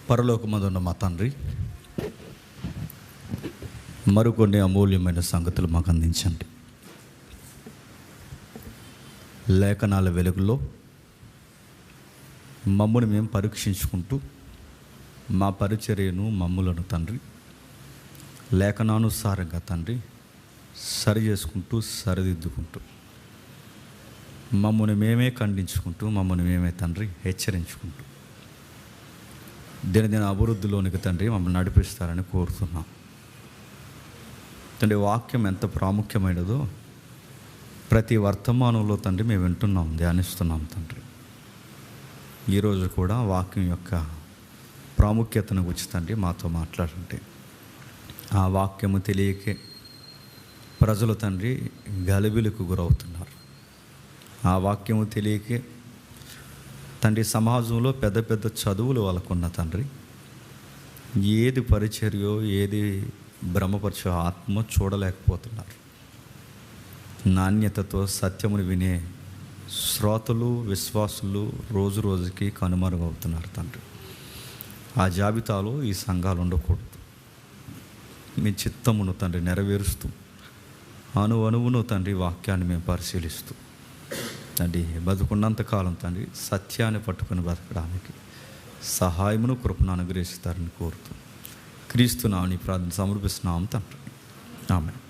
పరలోకమందున్న మా తండ్రి, మరికొన్ని అమూల్యమైన సంగతులు మాకు అందించండి. లేఖనాల వెలుగులో మమ్మల్ని మేము పరీక్షించుకుంటూ మా పరిచర్యను మమ్ములను తండ్రి లేఖనానుసారంగా తండ్రి సరి చేసుకుంటూ సరిదిద్దుకుంటూ మమ్మల్ని మేమే ఖండించుకుంటూ మమ్మల్ని మేమే తండ్రి హెచ్చరించుకుంటూ దినదిన అభివృద్ధిలోనికి తండ్రి మమ్మల్ని నడిపిస్తారని కోరుతున్నాం. తండ్రి వాక్యం ఎంత ప్రాముఖ్యమైనదో ప్రతి వర్తమానంలో తండ్రి మేము వింటున్నాం, ధ్యానిస్తున్నాం తండ్రి. ఈరోజు కూడా వాక్యం యొక్క ప్రాముఖ్యతను గురించి తండ్రి మాతో మాట్లాడుతుంటే ఆ వాక్యము తెలియకే ప్రజలు తండ్రి గలిబిలకు గురవుతున్నారు. ఆ వాక్యము తెలియకే తండ్రి సమాజంలో పెద్ద పెద్ద చదువులు వాళ్ళకున్న తండ్రి ఏది పరిచర్యో ఏది భ్రమపరిచో ఆత్మ చూడలేకపోతున్నారు. నాణ్యతతో సత్యమును వినే శ్రోతలు విశ్వాసులు రోజు రోజుకి కనుమరుగవుతున్నారు తండ్రి. ఆ జాబితాలో ఈ సంఘాలు ఉండకూడదు. మీ చిత్తమును తండ్రి నెరవేరుస్తూ అణువును తండ్రి వాక్యాన్ని మేము పరిశీలిస్తూ తండ్రి బతుకున్నంతకాలం తండ్రి సత్యాన్ని పట్టుకుని బతకడానికి సహాయమును కృపను అనుగ్రహిస్తారని కోరుతూ క్రీస్తు నామమున ప్రార్థన సమర్పిస్తున్నాం తండ్రి. ఆమేన్.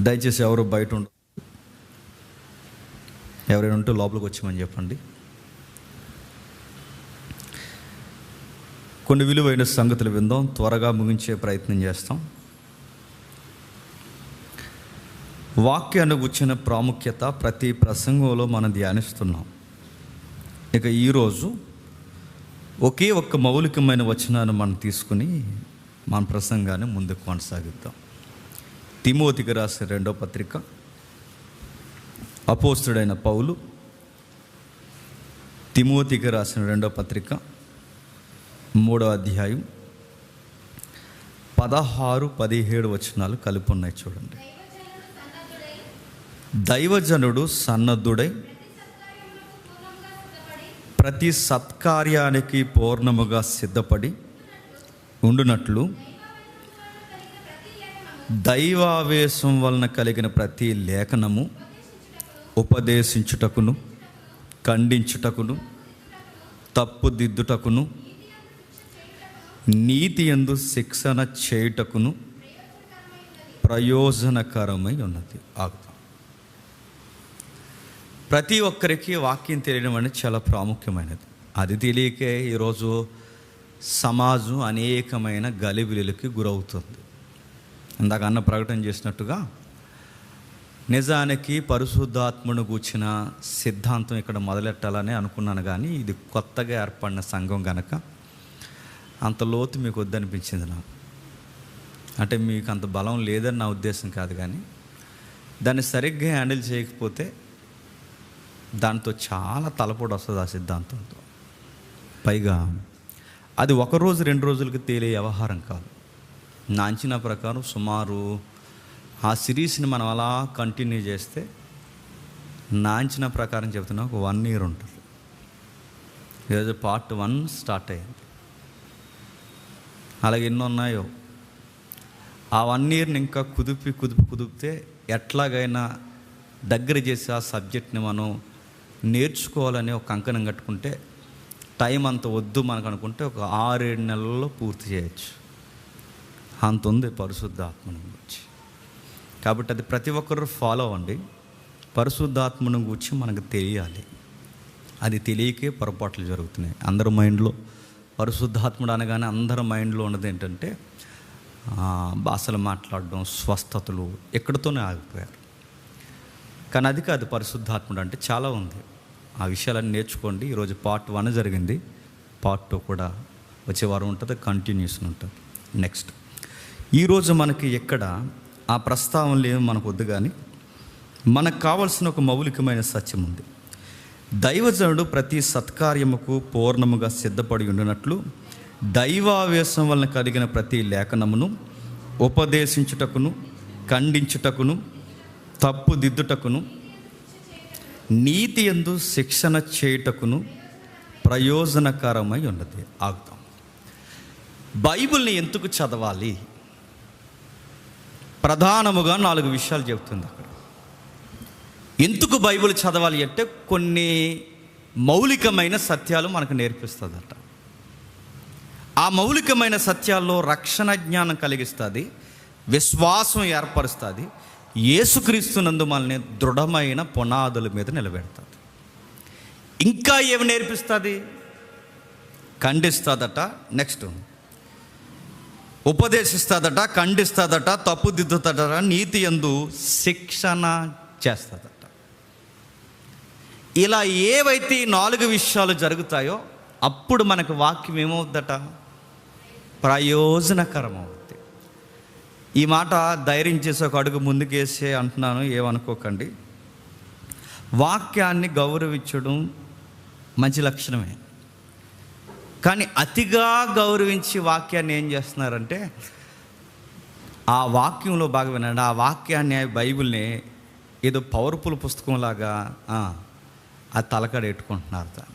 దయచేసి ఎవరు బయట ఎవరైనా ఉంటే లోపలికి వచ్చామని చెప్పండి. కొన్ని విలువైన సంగతులు విందాం, త్వరగా ముగించే ప్రయత్నం చేస్తాం. వాక్యాన్ని గుర్చిన ప్రాముఖ్యత ప్రతి ప్రసంగంలో మనం ధ్యానిస్తున్నాం. ఇక ఈరోజు ఒకే ఒక్క మౌలికమైన వచనాన్ని మనం తీసుకుని మన ప్రసంగాన్ని ముందుకు కొనసాగిద్దాం. తిమోతికి రాసిన 2వ పత్రిక, అపోస్తుడైన పౌలు తిమోతికి రాసిన 2వ పత్రిక 3వ అధ్యాయం 16-17 వచనాలు కలిపి ఉన్నాయి. చూడండి. దైవజనుడు సన్నద్ధుడై ప్రతి సత్కార్యానికి పూర్ణముగా సిద్ధపడి ఉండునట్లు దైవావేశం వలన కలిగిన ప్రతి లేఖనము ఉపదేశించుటకును, ఖండించుటకును, తప్పుదిద్దుటకును, నీతి యందు శిక్షణ చేయుటకును ప్రయోజనకరమై ఉన్నది. ప్రతి ఒక్కరికి వాక్యం తెలియడం అనేది చాలా ప్రాముఖ్యమైనది. అది తెలియకే ఈరోజు సమాజం అనేకమైన గలిబిలికి గురవుతుంది. ఇందాక అన్న ప్రకటన చేసినట్టుగా నిజానికి పరిశుద్ధాత్మను గూర్చిన సిద్ధాంతం ఇక్కడ మొదలెట్టాలని అనుకున్నాను, కానీ ఇది కొత్తగా ఏర్పడిన సంఘం కనుక అంత లోతు మీకు వద్దనిపించింది నాకు. అంటే మీకు అంత బలం లేదని నా ఉద్దేశం కాదు, కానీ దాన్ని సరిగ్గా హ్యాండిల్ చేయకపోతే దాంతో చాలా తలపోటు వస్తుంది ఆ సిద్ధాంతంతో. పైగా అది 1 రోజు 2 రోజులకి తేలే వ్యవహారం కాదు. నా అంచనా ప్రకారం సుమారు ఆ సిరీస్ని మనం అలా కంటిన్యూ చేస్తే నా అంచనా ప్రకారం చెప్తున్నా ఒక 1 year ఉంటుంది. ఈరోజు పార్ట్ 1 స్టార్ట్ అయ్యింది. అలాగే ఎన్నో ఉన్నాయో. ఆ 1 yearని ఇంకా కుదిపితే ఎట్లాగైనా దగ్గర చేసి ఆ సబ్జెక్ట్ని మనం నేర్చుకోవాలని ఒక కంకణం కట్టుకుంటే టైం అంత వద్దు మనకు అనుకుంటే ఒక 6-7 నెలల్లో పూర్తి చేయొచ్చు. అంత ఉంది పరిశుద్ధాత్మను గురించి. కాబట్టి అది ప్రతి ఒక్కరు ఫాలో అవ్వండి. పరిశుద్ధాత్మను గురించి మనకు తెలియాలి. అది తెలియకే పొరపాట్లు జరుగుతున్నాయి. అందరి మైండ్లో పరిశుద్ధాత్ముడు అనగానే అందరి మైండ్లో ఉన్నది ఏంటంటే భాషలు మాట్లాడడం, స్వస్థతలు ఎక్కడితోనే ఆగిపోయారు. కానీ అది కాదు. పరిశుద్ధాత్ముడు అంటే చాలా ఉంది. ఆ విషయాలన్నీ నేర్చుకోండి. ఈరోజు పార్ట్ 1 జరిగింది, పార్ట్ 2 కూడా వచ్చే వారం ఉంటుంది, కంటిన్యూషన్ ఉంటుంది. నెక్స్ట్ ఈరోజు మనకి ఎక్కడ ఆ ప్రస్తావనలు ఏమి మనకు వద్దు, కానీ మనకు కావాల్సిన ఒక మౌలికమైన సత్యం ఉంది. దైవజనుడు ప్రతి సత్కార్యముకు పూర్ణముగా సిద్ధపడి ఉండినట్లు దైవావేశం వలన కలిగిన ప్రతి లేఖనమును ఉపదేశించుటకును, ఖండించుటకును, తప్పుదిద్దుటకును, నీతి యందు శిక్షణ చేయుటకును ప్రయోజనకరమై ఉన్నది. ఆగుతాం. బైబిల్ని ఎందుకు చదవాలి? ప్రధానముగా 4 విషయాలు చెప్తుంది అక్కడ. ఎందుకు బైబిల్ చదవాలి అంటే కొన్ని మౌలికమైన సత్యాలు మనకు నేర్పిస్తుందట. ఆ మౌలికమైన సత్యాల్లో రక్షణ జ్ఞానం కలిగిస్తుంది, విశ్వాసం ఏర్పరుస్తుంది, యేసుక్రీస్తునందు మనల్ని దృఢమైన పునాదుల మీద నిలబెడుతుంది. ఇంకా ఏమి నేర్పిస్తుంది? ఖండిస్తుందట, నెక్స్ట్ ఉపదేశిస్తుందట, ఖండిస్తుందట, తప్పుదిద్దుతుందట, నీతి యందు శిక్షణ చేస్తుందట. ఇలా ఏవైతే ఈ 4 విషయాలు జరుగుతాయో అప్పుడు మనకు వాక్యం ఏమవుద్దట? ప్రయోజనకరం అవుద్ది. ఈ మాట ధైర్యం చేసి ఒక అడుగు ముందుకేసే అంటున్నాను, ఏమనుకోకండి. వాక్యాన్ని గౌరవించడం మంచి లక్షణమే, కానీ అతిగా గౌరవించి వాక్యాన్ని ఏం చేస్తున్నారంటే, ఆ వాక్యంలో బాగా వినండి, ఆ వాక్యాన్ని, బైబిల్ని ఏదో పవర్ఫుల్ పుస్తకంలాగా ఆ తలకాడ ఎట్టుకుంటున్నారు.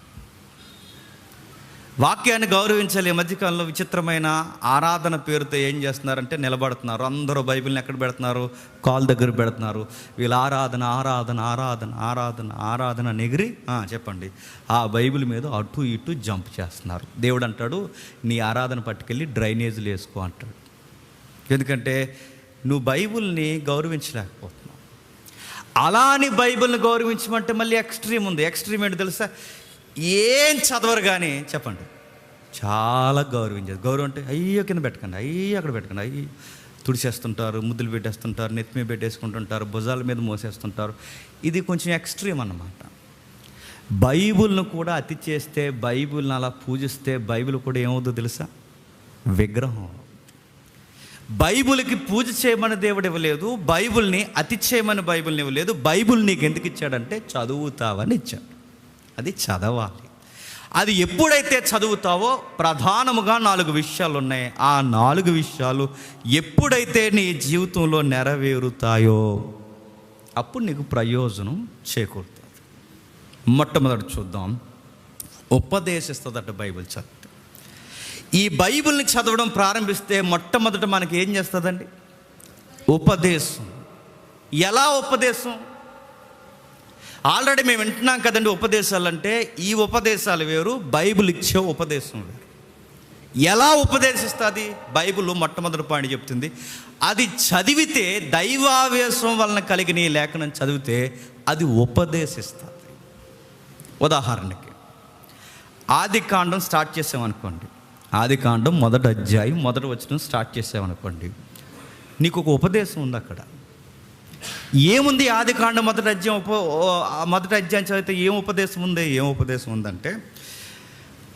వాక్యాన్ని గౌరవించాలి. ఈ మధ్యకాలంలో విచిత్రమైన ఆరాధన పేరుతో ఏం చేస్తున్నారంటే నిలబడుతున్నారు. అందరూ బైబిల్ని ఎక్కడ పెడుతున్నారు? కాల్ దగ్గర పెడుతున్నారు. వీళ్ళు ఆరాధన ఆరాధన ఆరాధన ఆరాధన ఆరాధన నెగిరి చెప్పండి ఆ బైబిల్ మీద అటు ఇటు జంప్ చేస్తున్నారు. దేవుడు అంటాడు, నీ ఆరాధన పట్టుకెళ్ళి డ్రైనేజీలు వేసుకో అంటాడు. ఎందుకంటే నువ్వు బైబిల్ని గౌరవించలేకపోతున్నావు. అలా అని బైబిల్ని గౌరవించమంటే మళ్ళీ ఎక్స్ట్రీమ్ ఉంది. ఎక్స్ట్రీమ్ ఏంటి తెలుసా? ఏం చదవరు కానీ చెప్పండి చాలా గౌరవించారు. గౌరవం అంటే అయ్యో కింద పెట్టకండి, అయ్యో అక్కడ పెట్టకండి, అయ్యి తుడిచేస్తుంటారు, ముద్దులు పెట్టేస్తుంటారు, నెత్తి మీద పెట్టేసుకుంటుంటారు, భుజాల మీద మోసేస్తుంటారు. ఇది కొంచెం ఎక్స్ట్రీమ్ అన్నమాట. బైబిల్ను కూడా అతి చేస్తే, బైబిల్ని అలా పూజిస్తే బైబిల్ కూడా ఏమవుతుందో తెలుసా? విగ్రహం. బైబిల్కి పూజ చేయమని దేవుడు ఇవ్వలేదు, బైబిల్ని అతి చేయమని బైబిల్ని ఇవ్వలేదు. బైబిల్ నీకు ఎందుకు ఇచ్చాడంటే చదువుతావని ఇచ్చాడు. అది చదవాలి. అది ఎప్పుడైతే చదువుతావో ప్రధానముగా 4 విషయాలు ఉన్నాయి. ఆ 4 విషయాలు ఎప్పుడైతే నీ జీవితంలో నెరవేరుతాయో అప్పుడు నీకు ప్రయోజనం చేకూరుతుంది. మొట్టమొదటి చూద్దాం, ఉపదేశిస్తుందట బైబిల్ చదివితే. ఈ బైబిల్ని చదవడం ప్రారంభిస్తే మొట్టమొదట మనకి ఏం చేస్తుందండి? ఉపదేశం. ఎలా ఉపదేశం? ఆల్రెడీ మేము వింటున్నాం కదండి ఉపదేశాలు అంటే. ఈ ఉపదేశాలు వేరు, బైబిల్ ఇచ్చే ఉపదేశం వేరు. ఎలా ఉపదేశిస్తుంది బైబిల్? మొట్టమొదటి పాయింట్ చెప్తుంది, అది చదివితే, దైవావేశం వలన కలిగిన ఈ లేఖనం చదివితే అది ఉపదేశిస్తుంది. ఉదాహరణకి ఆదికాండం స్టార్ట్ చేసామనుకోండి, ఆదికాండం 1వ అధ్యాయం 1వ వచనం స్టార్ట్ చేసామనుకోండి, నీకు ఒక ఉపదేశం ఉంది అక్కడ. ఏముంది? ఆదికాండం 1వ అధ్యాయం చదివితే ఏం ఉపదేశం ఉంది? ఏం ఉపదేశం ఉందంటే,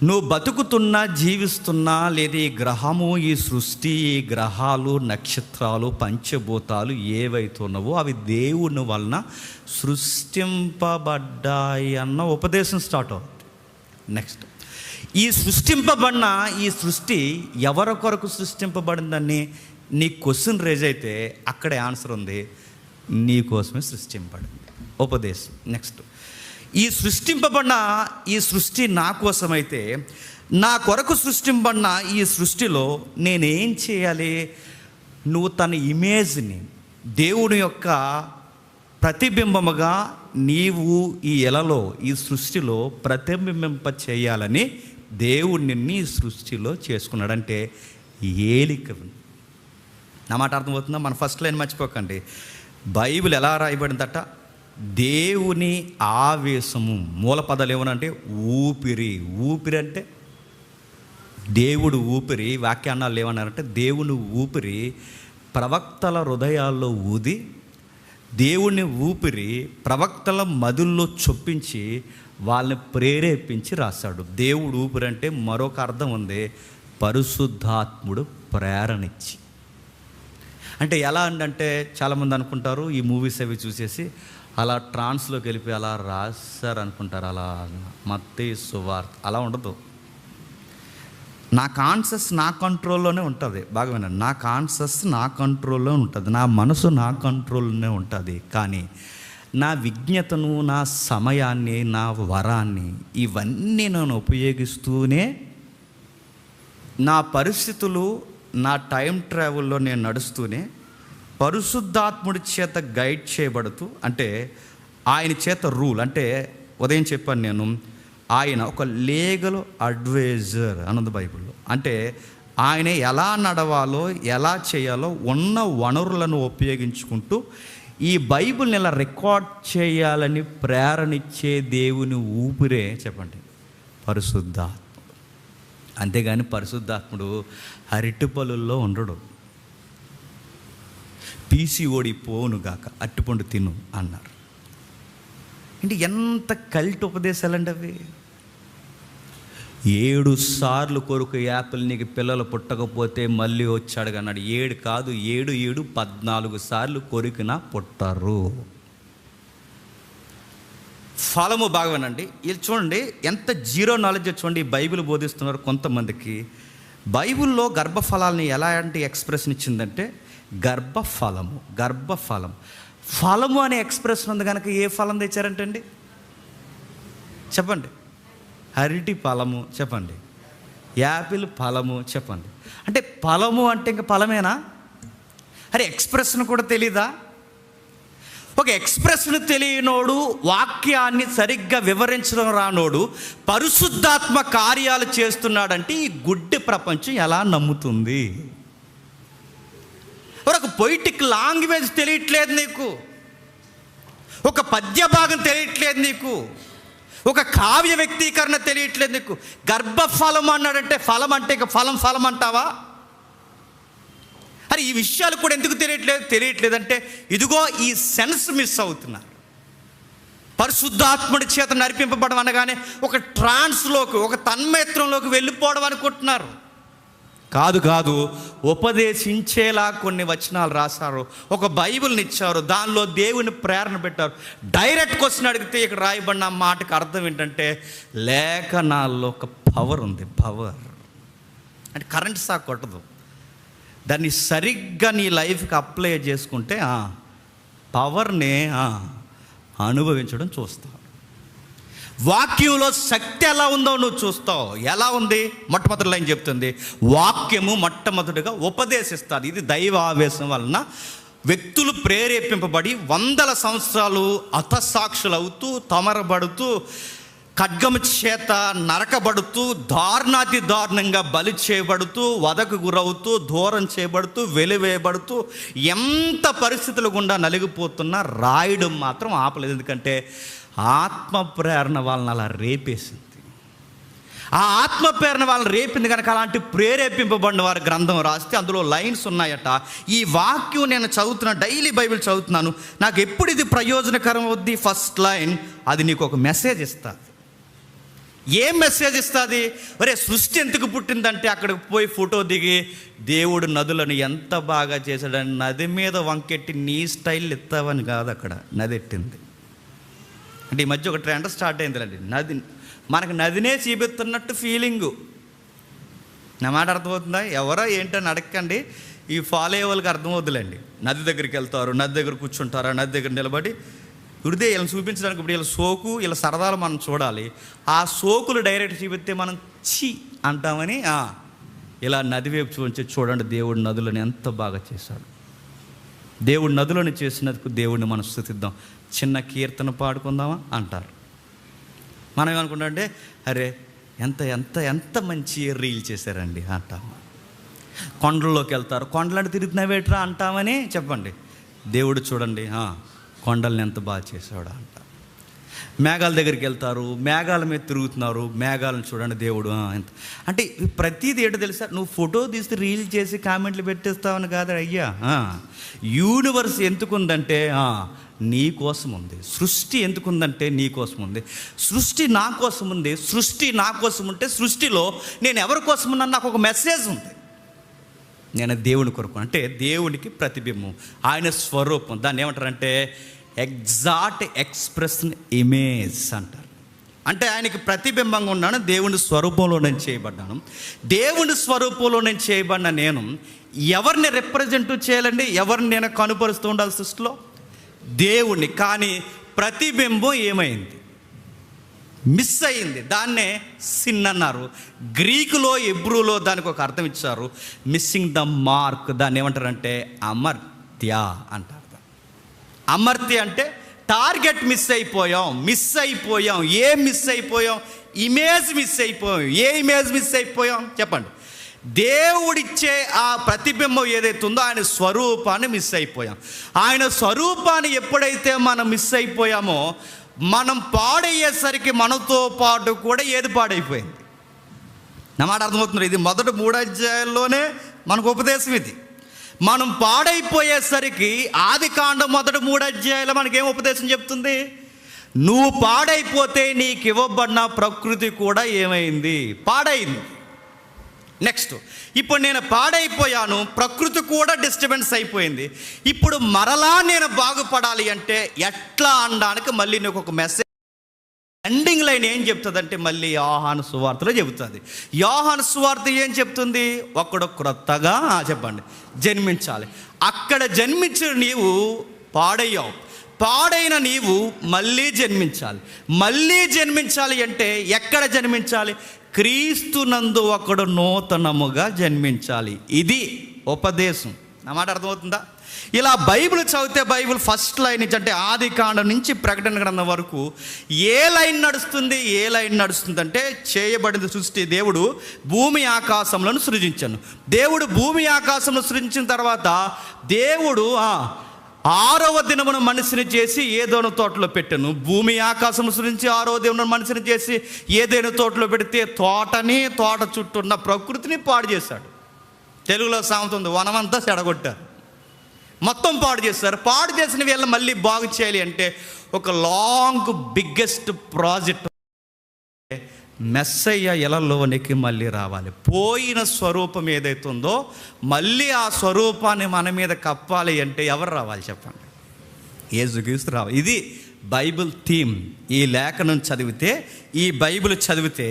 నువ్వు బతుకుతున్నా, జీవిస్తున్నా, లేదా ఈ గ్రహము, ఈ సృష్టి, ఈ గ్రహాలు, నక్షత్రాలు, పంచభూతాలు ఏవైతున్నావో అవి దేవుని వలన సృష్టింపబడ్డాయి అన్న ఉపదేశం స్టార్ట్ అవుతుంది. నెక్స్ట్, ఈ సృష్టింపబడిన ఈ సృష్టి ఎవరి కొరకు సృష్టింపబడిందని నీ క్వశ్చన్ రేజ్ అయితే అక్కడే ఆన్సర్ ఉంది, నీ కోసమే సృష్టింపబడింది. ఉపదేశం. నెక్స్ట్, ఈ సృష్టింపబడిన ఈ సృష్టి నా కోసమైతే, నా కొరకు సృష్టింపబడిన ఈ సృష్టిలో నేనేం చేయాలి? నువ్వు తన ఇమేజ్ని, దేవుని యొక్క ప్రతిబింబముగా నీవు ఈ ఎలలో, ఈ సృష్టిలో ప్రతిబింబింప చేయాలని దేవుడు నిన్ను ఈ సృష్టిలో చేసుకున్నాడు. అంటే ఏలిక. నా మాట అర్థమవుతుందా? మన ఫస్ట్ లైన్ మర్చిపోకండి. బైబిల్ ఎలా రాయబడిందట? దేవుని ఆవేశము. మూల పదాలు ఏమనంటే ఊపిరి. ఊపిరి అంటే దేవుడు ఊపిరి. వ్యాఖ్యానాలు ఏమన్నారంటే దేవుని ఊపిరి ప్రవక్తల హృదయాల్లో ఊది, దేవుని ఊపిరి ప్రవక్తల మధుల్లో చొప్పించి వాళ్ళని ప్రేరేపించి రాశాడు. దేవుడు ఊపిరి అంటే మరొక అర్థం ఉంది, పరిశుద్ధాత్ముడు ప్రేరణిచ్చి. అంటే ఎలా అంటే చాలామంది అనుకుంటారు ఈ మూవీస్ అవి చూసేసి అలా ట్రాన్స్లోకి వెళ్ళిపోయి అలా రాశారు అనుకుంటారు. అలా మత్తయి సువార్త అలా ఉండదు. నా కాన్షియస్ నా కంట్రోల్లోనే ఉంటుంది. బాగా వినండి, నా కాన్షియస్ నా కంట్రోల్లో ఉంటుంది, నా మనసు నా కంట్రోల్లోనే ఉంటుంది. కానీ నా విజ్ఞతను, నా సమయాన్ని, నా వరాన్ని ఇవన్నీ నేను ఉపయోగిస్తూనే నా పరిస్థితులు, నా టైం ట్రావెల్లో నేను నడుస్తూనే పరిశుద్ధాత్ముడి చేత గైడ్ చేయబడుతూ, అంటే ఆయన చేత రూల్, అంటే ఉదయం చెప్పాను నేను, ఆయన ఒక లీగల్ అడ్వైజర్ అన్నది బైబిల్లో. అంటే ఆయన ఎలా నడవాలో, ఎలా చేయాలో ఉన్న వనరులను ఉపయోగించుకుంటూ ఈ బైబిల్ని ఇలా రికార్డ్ చేయాలని ప్రేరణిచ్చే దేవుని ఊపిరే చెప్పండి పరిశుద్ధాత్మ. అంతేగాని పరిశుద్ధాత్ముడు అరటిపళ్ళల్లో ఉండడు. పీసీఓడి పోనుగాక అట్టిపండు తిను అన్నారు. అంటే ఎంత కల్ట్ ఉపదేశాలండి అవి. 7 సార్లు కొరకు యాపిల్ నీకు పిల్లలు పుట్టకపోతే మళ్ళీ వచ్చాడు అన్నాడు. 7 కాదు, 7 14 సార్లు కొరికినా పుట్టరు. ఫలము బాగానండి. ఇది చూడండి ఎంత జీరో నాలెడ్జ్ చూడండి. ఈ బైబిల్ బోధిస్తున్నారు కొంతమందికి. బైబిల్లో గర్భఫలాలని ఎలాంటి ఎక్స్ప్రెషన్ ఇచ్చిందంటే గర్భఫలం. ఫలము అనే ఎక్స్ప్రెషన్ ఉంది కనుక ఏ ఫలం తెచ్చారంటండి చెప్పండి? అరటి ఫలము చెప్పండి, యాపిల్ ఫలము చెప్పండి. అంటే ఫలము అంటే ఇంకా ఫలమేనా? అరే ఎక్స్ప్రెషన్ కూడా తెలీదా? ఒక ఎక్స్ప్రెషన్ తెలియనోడు, వాక్యాన్ని సరిగ్గా వివరించడం రానోడు పరిశుద్ధాత్మ కార్యాలు చేస్తున్నాడంటే ఈ గుడ్డి ప్రపంచం ఎలా నమ్ముతుంది? ఒక పొయిటిక్ లాంగ్వేజ్ తెలియట్లేదు నీకు, ఒక పద్య భాగం తెలియట్లేదు నీకు, ఒక కావ్య వ్యక్తీకరణ తెలియట్లేదు నీకు. గర్భఫలం అన్నాడంటే ఫలం అంటే ఇక ఫలం అంటావా? అరే ఈ విషయాలు కూడా ఎందుకు తెలియట్లేదంటే ఇదిగో ఈ సెన్స్ మిస్ అవుతున్నారు. పరిశుద్ధాత్ముడి చేత నడిపింపబడం అనగానే ఒక ట్రాన్స్లోకి, ఒక తన్మయత్రంలోకి వెళ్ళిపోవడం అనుకుంటున్నారు. కాదు, ఉపదేశించేలా కొన్ని వచనాలు రాశారు, ఒక బైబిల్ని ఇచ్చారు, దానిలో దేవుని ప్రేరణ పెట్టారు. డైరెక్ట్ క్వశ్చన్ అడిగితే ఇక్కడ రాయబడిన మాటకి అర్థం ఏంటంటే లేఖనాల్లో ఒక పవర్ ఉంది. పవర్ అంటే కరెంట్ షాక్ కొట్టదు. దాన్ని సరిగ్గా నీ లైఫ్కి అప్లై చేసుకుంటే పవర్ని అనుభవించడం చూస్తావు. వాక్యంలో శక్తి ఎలా ఉందో నువ్వు చూస్తావు. ఎలా ఉంది? మొట్టమొదటి లైన్ చెప్తుంది, వాక్యము మొట్టమొదటిగా ఉపదేశిస్తుంది. ఇది దైవ ఆవేశం వలన వ్యక్తులు ప్రేరేపింపబడి 100 సంవత్సరాలు హతసాక్షులు అవుతూ, తమరబడుతూ, ఖడ్గము చేత నరకబడుతూ, దారుణాతి దారుణంగా బలి చేయబడుతూ, వధకు గురవుతూ, దూరం చేయబడుతూ, వెలివేయబడుతూ, ఎంత పరిస్థితుల గుండా నలిగిపోతున్నా రాయడం మాత్రం ఆపలేదు. ఎందుకంటే ఆత్మ ప్రేరణ వాళ్ళని అలా రేపేసింది. ఆ ఆత్మ ప్రేరణ వాళ్ళని రేపింది కనుక అలాంటి ప్రేరేపింపబడిన వారి గ్రంథం రాస్తే అందులో లైన్స్ ఉన్నాయట. ఈ వాక్యం నేను చదువుతున్నాను, డైలీ బైబిల్ చదువుతున్నాను, నాకు ఎప్పుడు ఇది ప్రయోజనకరం అవుద్ది? ఫస్ట్ లైన్ అది నీకు ఒక మెసేజ్ ఇస్తుంది. ఏం మెసేజ్ ఇస్తుంది? ఒరే సృష్టి ఎందుకు పుట్టిందంటే అక్కడికి పోయి ఫోటో దిగి దేవుడు నదులను ఎంత బాగా చేశాడని నది మీద వంకెట్టి నీ స్టైల్ ఎత్తావని కాదు, అక్కడ నది ఎట్టింది. అంటే ఈ మధ్య ఒక ట్రెండ్ స్టార్ట్ అయిందిలేండి, మనకు నదినే చూపిస్తున్నట్టు ఫీలింగు. నా మాట అర్థమవుతుందా? ఎవరో ఏంటని అడగండి, ఈ ఫాలో అయ్యే వాళ్ళకి అర్థమవుతుందిలేండి. నది దగ్గరికి వెళ్తారు, నది దగ్గర కూర్చుంటారు, నది దగ్గర నిలబడి ఇప్పుడే వీళ్ళని చూపించడానికి ఇప్పుడు వీళ్ళ సోకు, వీళ్ళ సరదాలు మనం చూడాలి. ఆ సోకులు డైరెక్ట్ చూపిస్తే మనం ఛీ అంటామని ఇలా నది వైపు చూడండి దేవుడు నదులను ఎంత బాగా చేశాడు. దేవుడు నదులను చేసినందుకు దేవుడిని మనం స్తుతిద్దాం, చిన్న కీర్తన పాడుకుందామా అంటారు. మనం ఏమనుకుంటాం అంటే అరే ఎంత ఎంత ఎంత మంచి రీల్ చేశారండి అంటాము. కొండల్లోకి వెళ్తారు, కొండలను తిరుగుతున్నావేట్రా అంటామని చెప్పండి. దేవుడు చూడండి కొండల్ని ఎంత బాగా చేశాడు అంట. మేఘాల దగ్గరికి వెళ్తారు, మేఘాల మీద తిరుగుతున్నారు, మేఘాలను చూడండి దేవుడు ఎంత. అంటే ప్రతిదీ ఏంటో తెలుసా? నువ్వు ఫోటో తీసి రీల్ చేసి కామెంట్లు పెట్టేస్తావని కాదు అయ్యా. యూనివర్స్ ఎందుకుందంటే నీ కోసం ఉంది. సృష్టి ఎందుకుందంటే నీ కోసం ఉంది. సృష్టి నా కోసం ఉంది. సృష్టి నా కోసం ఉంటే సృష్టిలో నేను ఎవరి కోసం ఉన్నాను నాకు ఒక మెసేజ్ ఉంది. నేను దేవుని కొరకు, అంటే దేవునికి ప్రతిబింబం, ఆయన స్వరూపం. దాన్ని ఏమంటారంటే ఎగ్జాక్ట్ ఎక్స్ప్రెషన్ ఇమేజ్ అంటారు. అంటే ఆయనకి ప్రతిబింబంగా ఉన్నాను, దేవుని స్వరూపంలో నేను చేయబడ్డాను. దేవుని స్వరూపంలో నేను చేయబడిన నేను ఎవరిని రిప్రజెంట్ చేయాలండి? ఎవరిని నేను కనుపరుస్తూ ఉండాలి సృష్టిలో? దేవుణ్ణి. కానీ ప్రతిబింబం ఏమైంది? మిస్ అయింది. దాన్నే సిన్ అన్నారు. గ్రీకులో, ఎబ్రూలో దానికి ఒక అర్థం ఇచ్చారు, మిస్సింగ్ ద మార్క్. దాన్ని ఏమంటారంటే అమర్త్య అంటారు. అమర్త్య అంటే టార్గెట్ మిస్ అయిపోయాం. ఏం మిస్ అయిపోయాం? ఇమేజ్ మిస్ అయిపోయాం. ఏ ఇమేజ్ మిస్ అయిపోయాం చెప్పండి? దేవుడిచ్చే ఆ ప్రతిబింబం ఏదైతే ఉందో ఆయన స్వరూపాన్ని మిస్ అయిపోయాం. ఆయన స్వరూపాన్ని ఎప్పుడైతే మనం మిస్ అయిపోయామో, మనం పాడయ్యేసరికి మనతో పాటు కూడా ఏది పాడైపోయింది? నా మాట అర్థమవుతుంది. ఇది మొదటి 3 అధ్యాయాల్లోనే మనకు ఉపదేశం ఇది. మనం పాడైపోయేసరికి ఆదికాండం మొదటి 3 అధ్యాయాలు మనకేం ఉపదేశం చెప్తుంది? నువ్వు పాడైపోతే నీకు ఇవ్వబడిన ప్రకృతి కూడా ఏమైంది? పాడైంది. నెక్స్ట్, ఇప్పుడు నేను పాడైపోయాను, ప్రకృతి కూడా డిస్టర్బెన్స్ అయిపోయింది. ఇప్పుడు మరలా నేను బాగుపడాలి అంటే ఎట్లా అనడానికి మళ్ళీ నీకు ఒక మెసేజ్ ఎండింగ్ లైన్ ఏం చెప్తుందంటే మళ్ళీ యోహాను సువార్తలో చెబుతుంది. యోహాను సువార్త ఏం చెప్తుంది? ఒకడు క్రొత్తగా చెప్పండి జన్మించాలి. అక్కడ జన్మించిన నీవు పాడయ్యావు. పాడైన నీవు మళ్ళీ జన్మించాలి అంటే ఎక్కడ జన్మించాలి? క్రీస్తునందు ఒకడు నూతనముగా జన్మించాలి. ఇది ఉపదేశం. నా మాట అర్థమవుతుందా? ఇలా బైబిల్ చదివితే బైబిల్ ఫస్ట్ లైన్ నుంచి, అంటే ఆదికాండం నుంచి ప్రకటన గ్రంథం వరకు ఏ లైన్ నడుస్తుంది అంటే చేయబడింది సృష్టి. దేవుడు భూమి ఆకాశములను సృజించాను. దేవుడు భూమి ఆకాశంలో సృజించిన తర్వాత దేవుడు 6వ దినమున మనిషిని చేసి ఏదోను తోటలో పెట్టాను. భూమి ఆకాశం సృజించి 6వ దినమున మనిషిని చేసి ఏదైనా తోటలో పెడితే తోట చుట్టూ ఉన్న ప్రకృతిని పాడు చేశాడు. తెలుగులో సామెత ఉంది, వనమంతా చెడగొట్టారు, మొత్తం పాడు చేస్తారు. పాడు చేసిన వీళ్ళ మళ్ళీ బాగు చేయాలి అంటే ఒక లాంగ్ బిగ్గెస్ట్ ప్రాజెక్ట్. మెస్సయ్య ఇలలోనికి మళ్ళీ రావాలి. పోయిన స్వరూపం ఏదైతే ఉందో మళ్ళీ ఆ స్వరూపాన్ని మన మీద కప్పాలి అంటే ఎవరు రావాలి చెప్పండి? యేసుక్రీస్తు రావాలి. ఇది బైబిల్ థీమ్. ఈ లేఖనం చదివితే, ఈ బైబిల్ చదివితే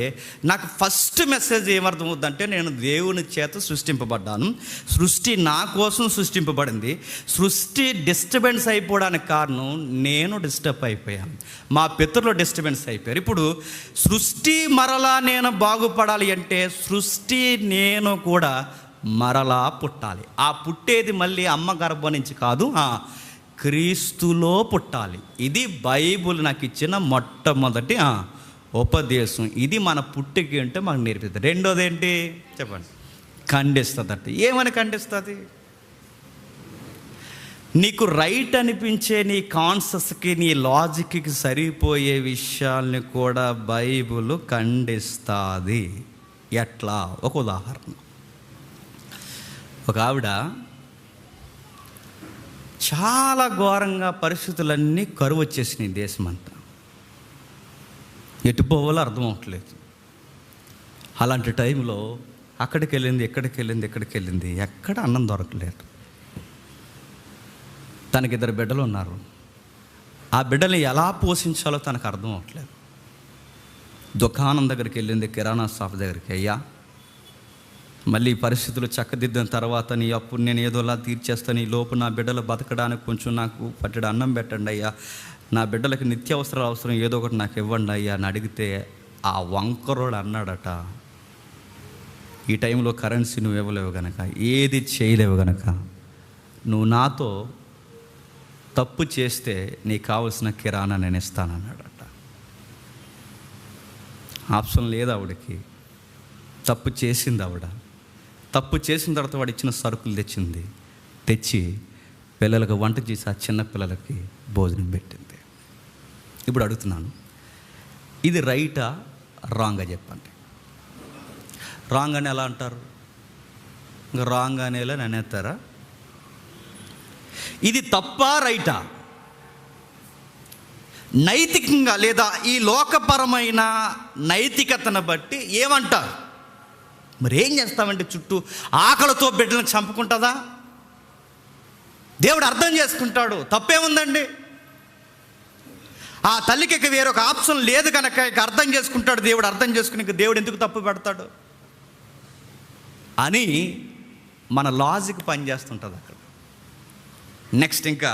నాకు ఫస్ట్ మెసేజ్ ఏమర్థమవుతుందంటే, నేను దేవుని చేత సృష్టింపబడ్డాను, సృష్టి నా కోసం సృష్టింపబడింది. సృష్టి డిస్టర్బెన్స్ అయిపోవడానికి కారణం నేను డిస్టర్బ్ అయిపోయాను, మా పితరులు డిస్టర్బెన్స్ అయిపోయారు. ఇప్పుడు సృష్టి మరలా నేను బాగుపడాలి అంటే సృష్టి నేను కూడా మరలా పుట్టాలి. ఆ పుట్టేది మళ్ళీ అమ్మ గర్భం నుంచి కాదు, క్రీస్తులో పుట్టాలి. ఇది బైబుల్ నాకు ఇచ్చిన మొట్టమొదటి ఉపదేశం. ఇది మన పుట్టికి అంటే మనకు నేర్పిస్తుంది. రెండోది ఏంటి చెప్పండి? ఖండిస్తుంది. ఏమని ఖండిస్తుంది? నీకు రైట్ అనిపించే నీ కాన్షియస్కి, నీ లాజిక్కి సరిపోయే విషయాల్ని కూడా బైబుల్ ఖండిస్తుంది. ఎట్లా? ఒక ఉదాహరణ. ఒక ఆవిడ చాలా ఘోరంగా పరిస్థితులన్నీ కరువు వచ్చేసినాయి దేశమంతా, ఎటు పోవాలో అర్థం అవ్వట్లేదు. అలాంటి టైంలో అక్కడికి వెళ్ళింది, ఎక్కడ అన్నం దొరకలేదు. తనకి 2 బిడ్డలు ఉన్నారు. ఆ బిడ్డల్ని ఎలా పోషించాలో తనకు అర్థం అవ్వట్లేదు. దుకాణం దగ్గరికి వెళ్ళింది, కిరాణా షాప్ దగ్గరికి. అయ్యా, మళ్ళీ పరిస్థితులు చక్కదిద్దిన తర్వాత నీ అప్పుడు నేను ఏదోలా తీర్చేస్తాను, ఈ లోపు నా బిడ్డలు బతకడానికి కొంచెం నాకు పట్టెడు అన్నం పెట్టండి అయ్యా, నా బిడ్డలకి నిత్యావసరాలు అవసరం ఏదో ఒకటి నాకు ఇవ్వండి అయ్యా అని అడిగితే ఆ వంకరోడు అన్నాడట, ఈ టైంలో కరెన్సీ నువ్వు ఇవ్వలేవు గనక, ఏది చేయలేవు గనక, నువ్వు నాతో తప్పు చేస్తే నీకు కావలసిన కిరాణా నేను ఇస్తానన్నాడట. ఆప్షన్ లేదు ఆవిడకి. తప్పు చేసింది ఆవిడ. తప్పు చేసిన తర్వాత వాడు ఇచ్చిన సరుకులు తెచ్చి పిల్లలకు వంట చేసి ఆ చిన్న పిల్లలకి భోజనం పెట్టింది. ఇప్పుడు అడుగుతున్నాను, ఇది రైటా రాంగా చెప్పండి? రాంగ్ అని ఎలా అంటారు? ఇంకా రాంగ్ అనేలా అనేస్తారా? ఇది తప్పా రైటా? నైతికంగా లేదా ఈ లోకపరమైన నైతికతను బట్టి ఏమంటారు? మరి ఏం చేస్తామంటే చుట్టూ ఆకలితో బిడ్డలను చంపుకుంటుందా? దేవుడు అర్థం చేసుకుంటాడు, తప్పేముందండి? ఆ తల్లికి వేరొక ఆప్షన్ లేదు కనుక ఇక అర్థం చేసుకుంటాడు దేవుడు. అర్థం చేసుకుని ఇక దేవుడు ఎందుకు తప్పు పెడతాడు అని మన లాజిక్ పనిచేస్తుంటుంది అక్కడ. నెక్స్ట్ ఇంకా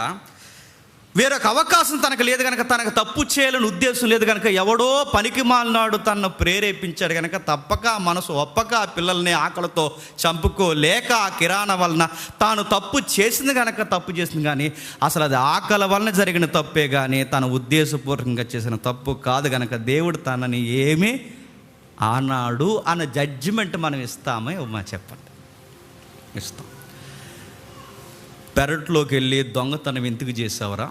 వేరొక అవకాశం తనకు లేదు కనుక, తనకు తప్పు చేయాలని ఉద్దేశం లేదు కనుక, ఎవడో పనికి మాలినాడు తనను ప్రేరేపించాడు కనుక తప్పక ఆ మనసు ఒప్పక ఆ పిల్లల్ని ఆకలితో చంపుకోలేక ఆ కిరాణా వలన తాను తప్పు చేసింది కనుక తప్పు చేసింది. కానీ అసలు అది ఆకలి వలన జరిగిన తప్పే కానీ తన ఉద్దేశపూర్వకంగా చేసిన తప్పు కాదు కనుక దేవుడు తనని ఏమీ ఆనాడు అన్న జడ్జిమెంట్ మనం ఇస్తామా ఇవ్వమా చెప్పండి? ఇస్తాం. పెరట్లోకి వెళ్ళి దొంగతనం ఎందుకు చేసావరా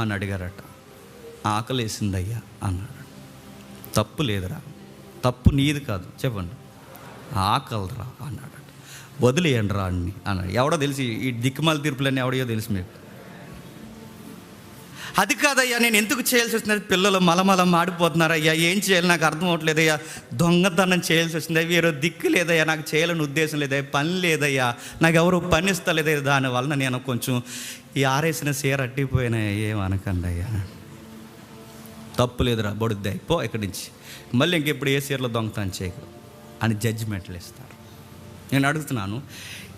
అని అడిగారట. ఆకలేసిందయ్యా అన్నాడు. తప్పు లేదురా, తప్పు నీది కాదు, చెప్పండి. ఆకలిరా అన్నాడు. వదిలేయండి రా అన్ని అన్నాడు. ఎవడో తెలిసి ఈ దిక్కుమాల తీర్పులన్నీ ఎవడో తెలుసు మీకు. అది కాదయ్యా, నేను ఎందుకు చేయాల్సి వస్తుంది, పిల్లలు మలమలం మాడిపోతున్నారయ్యా, ఏం చేయాలి నాకు అర్థం అవ్వట్లేదయ్యా, దొంగతనం చేయాల్సి వస్తుంది, వేరే దిక్కు లేదయ్యా, నాకు చేయాలని ఉద్దేశం లేదయ్యా, పని లేదయ్యా, నాకు ఎవరు పని ఇస్తలేదయ్యా, దానివల్ల నేను కొంచెం ఈ ఆరేసిన చీర అట్టిపోయినాయి, ఏమనకండి అయ్యా. తప్పు లేదురా, బొడుద్ది అయిపో ఇక్కడి నుంచి, మళ్ళీ ఇంకెప్పుడు ఏ చీరలో దొంగతనం చేయకు అని జడ్జిమెంట్లు ఇస్తారు. నేను అడుగుతున్నాను,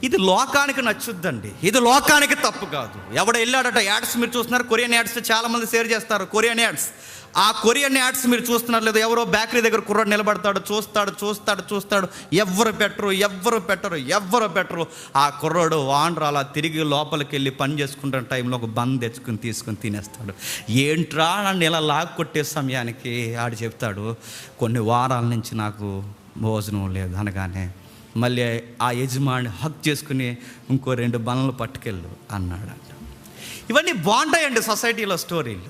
ఇది లోకానికి నచ్చుద్దండి, ఇది లోకానికి తప్పు కాదు. ఎవడ వెళ్ళాడట, యాడ్స్ మీరు చూస్తున్నారు, కొరియన్ యాడ్స్ చాలామంది షేర్ చేస్తారు. కొరియన్ యాడ్స్, ఆ కొరియన్ యాడ్స్ మీరు చూస్తున్నారు లేదు, ఎవరో బేకరీ దగ్గర కుర్రాడు నిలబడతాడు, చూస్తాడు, ఎవ్వరు పెట్టరు. ఆ కుర్రాడు వాండ్రు అలా తిరిగి లోపలికి వెళ్ళి పని చేసుకుంటున్న టైంలో ఒక బంద్ తెచ్చుకుని తీసుకుని తినేస్తాడు. ఏంట్రా నన్ను ఇలా లాక్కొట్టే సమయానికి ఆడు చెప్తాడు, కొన్ని వారాల నుంచి నాకు భోజనం లేదు అనగానే మళ్ళీ ఆ యజమాని హక్ చేసుకుని ఇంకో 2 బనలు పట్టుకెళ్ళు అన్నాడంట. ఇవన్నీ బాగుంటాయండి సొసైటీలో స్టోరీలు,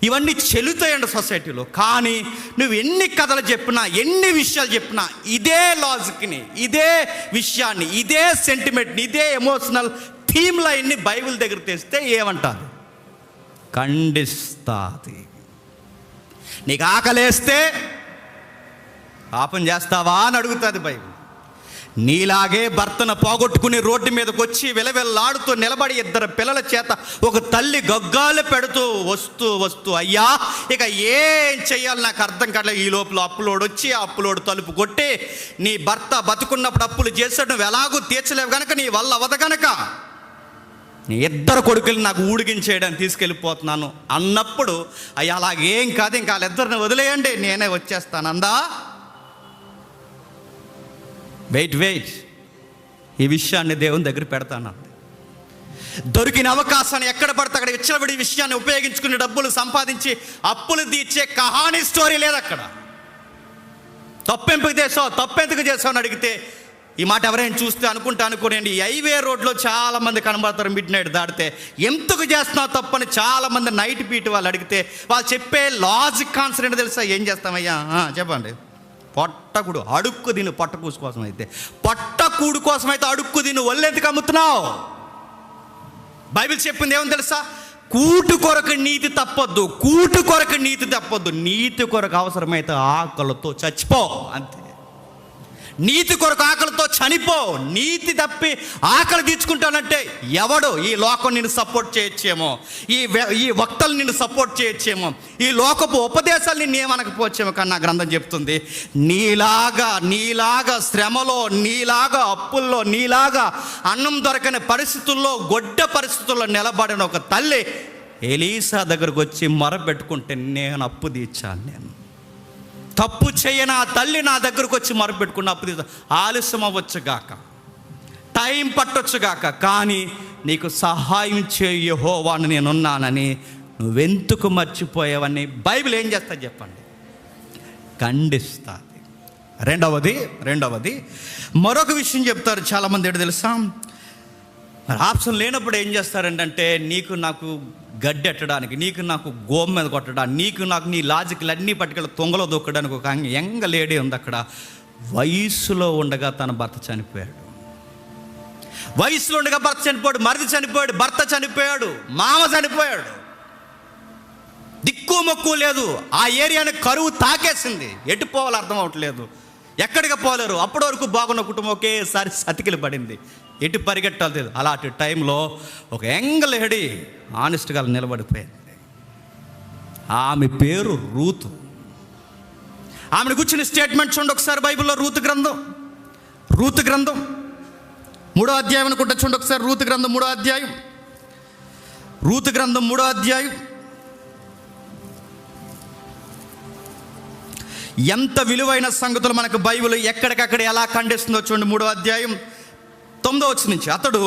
ఇవన్నీ చెల్లుతాయండి సొసైటీలో. కానీ నువ్వు ఎన్ని కథలు చెప్పినా, ఎన్ని విషయాలు చెప్పినా, ఇదే లాజిక్ని, ఇదే విషయాన్ని, ఇదే సెంటిమెంట్ని, ఇదే ఎమోషనల్ థీమ్ లైన్ని బైబిల్ దగ్గర తెస్తే ఏమంటారు? ఖండిస్తాది. నీకు ఆకలేస్తే పాపం చేస్తావా అని అడుగుతుంది బైబిల్. నీలాగే భర్తను పోగొట్టుకుని రోడ్డు మీదకి వచ్చి విలవిల్లాడుతూ నిలబడి 2 పిల్లల చేత ఒక తల్లి గగ్గాలు పెడుతూ వస్తూ అయ్యా ఇక ఏం చెయ్యాలి నాకు అర్థం కావట్లేదు. ఈ లోపల అప్పులోడు వచ్చి ఆ అప్పులోడు తలుపు కొట్టి, నీ భర్త బతుకున్నప్పుడు అప్పులు చేసాడు, నువ్వు ఎలాగూ తీర్చలేవు కనుక, నీ వల్ల అవద కనుక నీ 2 కొడుకులు నాకు ఊడిగించేయడానికి తీసుకెళ్ళిపోతున్నాను అన్నప్పుడు, అయ్యా అలాగేం కాదు, ఇంకా వాళ్ళిద్దరిని వదిలేయండి, నేనే వచ్చేస్తాను అందా. వెయిట్, ఈ విషయాన్ని దేవుని దగ్గర పెడతాను. దొరికిన అవకాశాన్ని ఎక్కడ పడితే అక్కడ విచ్చలవిడి విషయాన్ని ఉపయోగించుకుని డబ్బులు సంపాదించి అప్పులు తీర్చే కహానీ స్టోరీ లేదు అక్కడ. తప్పెందుకు చేసావు అని అడిగితే, ఈ మాట ఎవరైనా చూస్తే అనుకోండి, ఈ హైవే రోడ్లో చాలామంది కనబడతారు. మిడ్ నైట్ దాటితే ఎందుకు చేస్తున్నావు తప్పని చాలామంది నైట్ బీట్ వాళ్ళు అడిగితే వాళ్ళు చెప్పే లాజిక్ ఆన్సర్ ఏంటో తెలుసా? ఏం చేస్తామయ్యా చెప్పండి. పొట్టకుడు అడుక్కు తిను, పొట్టకూసు కోసం అయితే, పొట్టకూడు కోసం అయితే అడుక్కు తిను, ఒళ్ళెందుకు అమ్ముతున్నావు? బైబిల్ చెప్పింది ఏమని తెలుసా? కూటు కొరకు నీతి తప్పొద్దు, నీతి కొరకు అవసరమైతే ఆకలితో చచ్చిపో, అంతే. నీతి కొరకు ఆకలితో చనిపో. నీతి తప్పి ఆకలి తీర్చుకుంటానంటే ఎవడు? ఈ లోకం నిన్ను సపోర్ట్ చేయొచ్చేమో, ఈ వక్తలు నిన్ను సపోర్ట్ చేయొచ్చేమో, ఈ లోకపు ఉపదేశాలు నిన్ను ఏమనకపోవచ్చేమో. కానీ నా గ్రంథం చెప్తుంది, నీలాగా శ్రమలో, నీలాగా అప్పుల్లో, నీలాగా అన్నం దొరకని పరిస్థితుల్లో, గొడ్డ పరిస్థితుల్లో నిలబడిన ఒక తల్లి ఎలీసా దగ్గరకు వచ్చి మొరపెట్టుకుంటే, నేను అప్పు తీర్చాను, నేను తప్పు చేయని ఆ తల్లి నా దగ్గరకు వచ్చి మొరపెట్టుకున్న అప్పు తీర్చా. ఆలస్యం అవ్వచ్చుగాక, టైం పట్టొచ్చుగాక, కానీ నీకు సహాయం చేయ యెహోవాను నేనున్నానని నువ్వెందుకు మర్చిపోయావని బైబిల్ ఏం చేస్తా చెప్పండి? ఖండిస్తుంది. రెండవది మరొక విషయం చెప్తారు చాలామంది. ఏంటో తెలుసా? మరి ఆప్షన్ లేనప్పుడు ఏం చేస్తారంటే, నీకు నాకు గడ్డెట్టడానికి, నీకు నాకు గోమ మీద కొట్టడానికి, నీకు నాకు నీ లాజిక్లు అన్నీ పట్టుకెళ్ళి తొంగలో దొక్కడానికి ఒక యంగ్ లేడీ ఉంది అక్కడ. వయసులో ఉండగా తన భర్త చనిపోయాడు. వయసులో ఉండగా భర్త చనిపోయాడు, మరిది చనిపోయాడు, భర్త చనిపోయాడు, మామ చనిపోయాడు. దిక్కు మొక్కు లేదు. ఆ ఏరియాని కరువు తాకేసింది. ఎటు పోవాలో అర్థం అవ్వట్లేదు, ఎక్కడికి పోలేరు. అప్పటి వరకు బాగున్న కుటుంబం ఒకేసారి సతికిలు పడింది, ఎటు పరిగెట్టాలి లేదు. అలాంటి టైంలో ఒక యంగ్ లేడీ ఆనెస్ట్గా నిలబడిపోయింది. ఆమె పేరు రూతు. ఆమెను కూర్చుని స్టేట్మెంట్ చూడండి ఒకసారి బైబిల్లో. రూతు గ్రంథం 3వ అధ్యాయం అనుకుంటా చూడండి ఒకసారి. రూతు గ్రంథం 3వ అధ్యాయం ఎంత విలువైన సంగతులు మనకు బైబిల్ ఎక్కడికక్కడ ఎలా ఖండిస్తుందో చూడండి. 3వ అధ్యాయం 9వ వచనం నుంచి, అతడు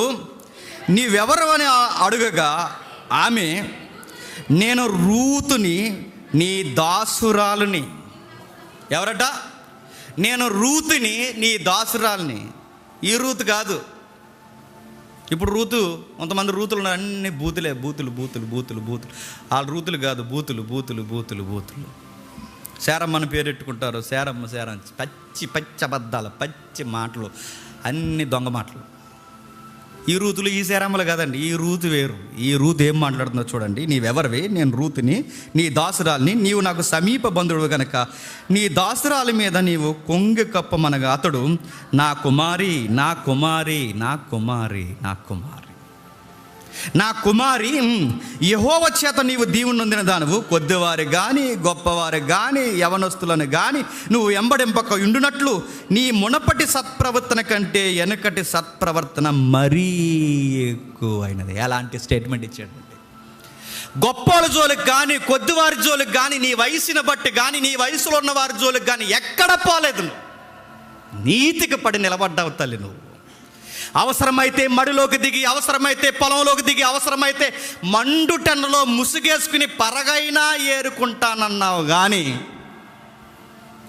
నీవెవరు అని అడుగగా ఆమె, నేను రూతుని నీ దాసురాలుని. ఎవరట? నేను రూతుని నీ దాసురాలిని. ఈ రూతు కాదు. ఇప్పుడు రూతు, కొంతమంది రూతులు ఉన్నారు, అన్ని బూతులే, బూతులు బూతులు బూతులు బూతులు. వాళ్ళ రూతులు కాదు, బూతులు బూతులు బూతులు బూతులు. శారమ్మని పేరెట్టుకుంటారు, శారమ్మ శారమ్మ, పచ్చి పచ్చి అబద్ధాలు, పచ్చి మాటలు, అన్ని దొంగ మాటలు. ఈ రూతులు ఈ శారమ్మలు కాదండి, ఈ రూతు వేరు. ఈ రూతు ఏం మాట్లాడుతుందో చూడండి. నీవెవరివి? నేను రూతుని నీ దాసురాలిని, నీవు నాకు సమీప బంధువుడు కనుక నీ దాసురాలి మీద నీవు కొంగి కప్పమనగా అతడు, నా కుమారి నా కుమారి నా కుమారి నా కుమారి నా కుమారి, యెహోవా చేత నీవు దీవెన నొందిన దానవు. కొద్దివారు కానీ గొప్పవారు కానీ యవనస్తులను కానీ నువ్వు ఎంబడింపక ఉండునట్లు నీ మునపటి సత్ప్రవర్తన కంటే వెనకటి సత్ప్రవర్తన మరీ ఎక్కువైనది. ఎలాంటి స్టేట్మెంట్ ఇచ్చాడంటే, గొప్పవాళ్ళ జోలికి కానీ కొద్దివారి జోలికి కానీ నీ వయసుని బట్టి కానీ నీ వయసులో ఉన్న వారి జోలికి కానీ ఎక్కడ పోలేదు. నీతికి పడి నిలబడ్డావు తల్లి నువ్వు. అవసరమైతే మడిలోకి దిగి, అవసరమైతే పొలంలోకి దిగి, అవసరమైతే మండుటెన్నలో ముసుగేసుకుని పరగైనా ఏరుకుంటానన్నావు కానీ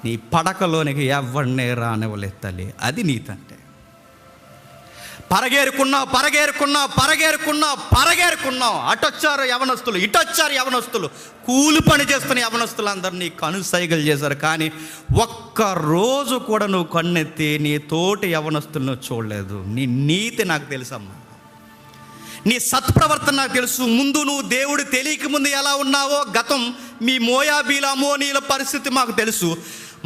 నీ పడకలోనికి ఎవరినే రానివ్వలేదు తల్లి. అది నీతి అంటే. పరగేరుకున్నావు పరగేరుకున్నావు పరగేరుకున్నావు పరగేరుకున్నావు. అటొచ్చారు యవనస్తులు, ఇటొచ్చారు యవనస్తులు, కూలి పని చేస్తున్న యవనస్తులు అందరూ నీ కనుసైగలు చేశారు. కానీ ఒక్కరోజు కూడా నువ్వు కన్నెత్తి నీ తోటి యవనస్తులను చూడలేదు. నీ నీతి నాకు తెలుసమ్మా, నీ సత్ప్రవర్తన నాకు తెలుసు. ముందు నువ్వు దేవుడు తెలియక ముందు ఎలా ఉన్నావో, గతం మీ మోయాబీల అమోనీల పరిస్థితి మాకు తెలుసు.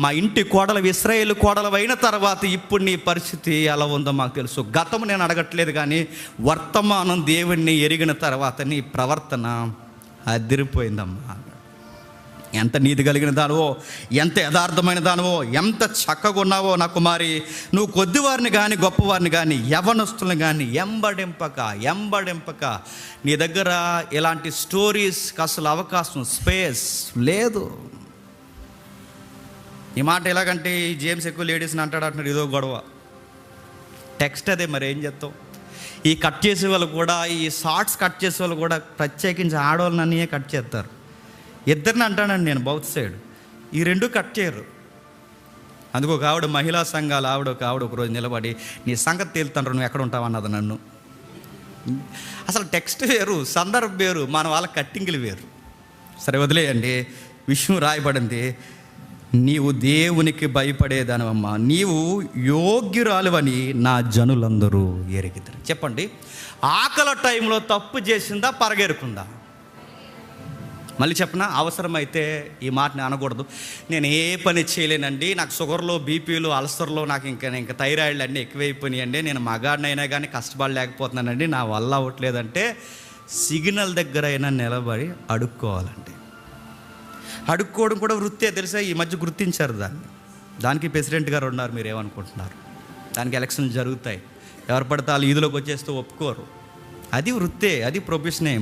మా ఇంటి కోడలు ఇశ్రాయేలు కోడలు అయిన తర్వాత ఇప్పుడు నీ పరిస్థితి ఎలా ఉందో మాకు తెలుసు. గతం నేను అడగట్లేదు, కానీ వర్తమానం దేవుణ్ణి ఎరిగిన తర్వాత నీ ప్రవర్తన అదిరిపోయిందమ్మా. ఎంత నీతి కలిగిన దానివో, ఎంత యథార్థమైన దానివో, ఎంత చక్కగా ఉన్నావో నా కుమారి. నువ్వు కొద్దివారిని కానీ గొప్పవారిని కానీ యవనస్తులను కానీ ఎంబడింపక నీ దగ్గర ఇలాంటి స్టోరీస్కి అసలు అవకాశం, స్పేస్ లేదు. ఈ మాట ఎలాగంటే జేమ్స్ ఎక్కువ లేడీస్ని అంటాడు, ఇదో గొడవ. టెక్స్ట్ అదే, మరి ఏం చేస్తాం. ఈ కట్ చేసే వాళ్ళు కూడా, ఈ షార్ట్స్ కట్ చేసే వాళ్ళు కూడా ప్రత్యేకించి ఆడవాళ్ళని కట్ చేస్తారు. ఇద్దరిని అంటానండి నేను బౌత్ సైడ్. ఈ రెండు కట్ చేయరు. అందుకు ఒక ఆవిడ, మహిళా సంఘాలు ఆవిడ ఒక రోజు నిలబడి, నీ సంగతి తేలుతాను నువ్వు ఎక్కడ ఉంటావు అన్నది నన్ను. అసలు టెక్స్ట్ వేరు, సందర్భం వేరు, మన వాళ్ళ కట్టింగులు వేరు. సరే వదిలేయండి. విషయం రాయబడింది, నీవు దేవునికి భయపడేదానివమ్మా, నీవు యోగ్యురాలువని నా జనులందరూ ఎరిగిద్దరు. చెప్పండి, ఆకలి టైంలో తప్పు చేసిందా, పరగేరుకుందా? మళ్ళీ చెప్పనా, అవసరమైతే ఈ మాటని అనకూడదు. నేను ఏ పని చేయలేనండి, నాకు షుగర్లో, బీపీలు, అల్సర్లో, నాకు ఇంకా థైరాయిడ్లు అన్నీ ఎక్కువైపోయినాయండి, నేను మగాడినైనా కానీ కష్టపడలేకపోతున్నానండి, నా వల్ల అవ్వట్లేదంటే సిగ్నల్ దగ్గర అయినా నిలబడి అడుక్కోవాలండి. అడుక్కోవడం కూడా వృత్తే తెలుసా. ఈ మధ్య గుర్తించారు దానికి ప్రెసిడెంట్ గారు ఉన్నారు. మీరు ఏమనుకుంటున్నారు? దానికి ఎలక్షన్లు జరుగుతాయి, ఎవరు పడితే వాళ్ళు ఈదులోకి వచ్చేస్తూ ఒప్పుకోరు. అది వృత్తే, అది ప్రొఫెషనే.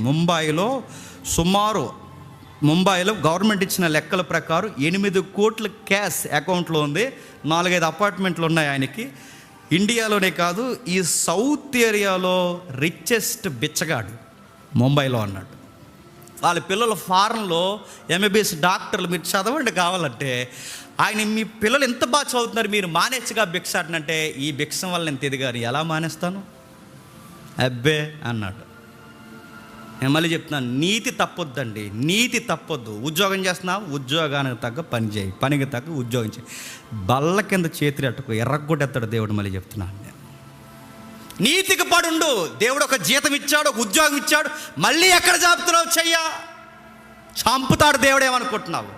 ముంబైలో గవర్నమెంట్ ఇచ్చిన లెక్కల ప్రకారం 8 కోట్ల క్యాష్ అకౌంట్లో ఉంది, 4-5 అపార్ట్మెంట్లు ఉన్నాయి ఆయనకి. ఇండియాలోనే కాదు, ఈ సౌత్ ఏరియాలో రిచెస్ట్ బిచ్చగాడు ముంబైలో అన్నాడు. వాళ్ళ పిల్లలు ఫారెన్లో ఎంబీబీఎస్ డాక్టర్లు. మీరు చదవండి కావాలంటే. ఆయన, మీ పిల్లలు ఎంత బాగా చదువుతున్నారు, మీరు మానేచ్చుగా భిక్షాటనంటే, ఈ భిక్షం వల్ల నేను ఎదిగాను, ఎలా మానేస్తాను అబ్బే అన్నాడు. నేను మళ్ళీ చెప్తున్నాను, నీతి తప్పొద్దండి, నీతి తప్పొద్దు. ఉద్యోగం చేస్తున్నావు, ఉద్యోగానికి తగ్గ పని చేయి, పనికి తగ్గ ఉద్యోగం చేయి. బల్ల కింద చేతులు అట్టుకో, ఎర్రగొట్టేస్తాడు దేవుడు. మళ్ళీ చెప్తున్నాను నేను, నీతికి పడుండు. దేవుడు ఒక జీతం ఇచ్చాడు, ఒక ఉద్యోగం ఇచ్చాడు, మళ్ళీ ఎక్కడ జాపుతున్నావు చెయ్యా, చంపుతాడు దేవుడు. ఏమనుకుంటున్నావు?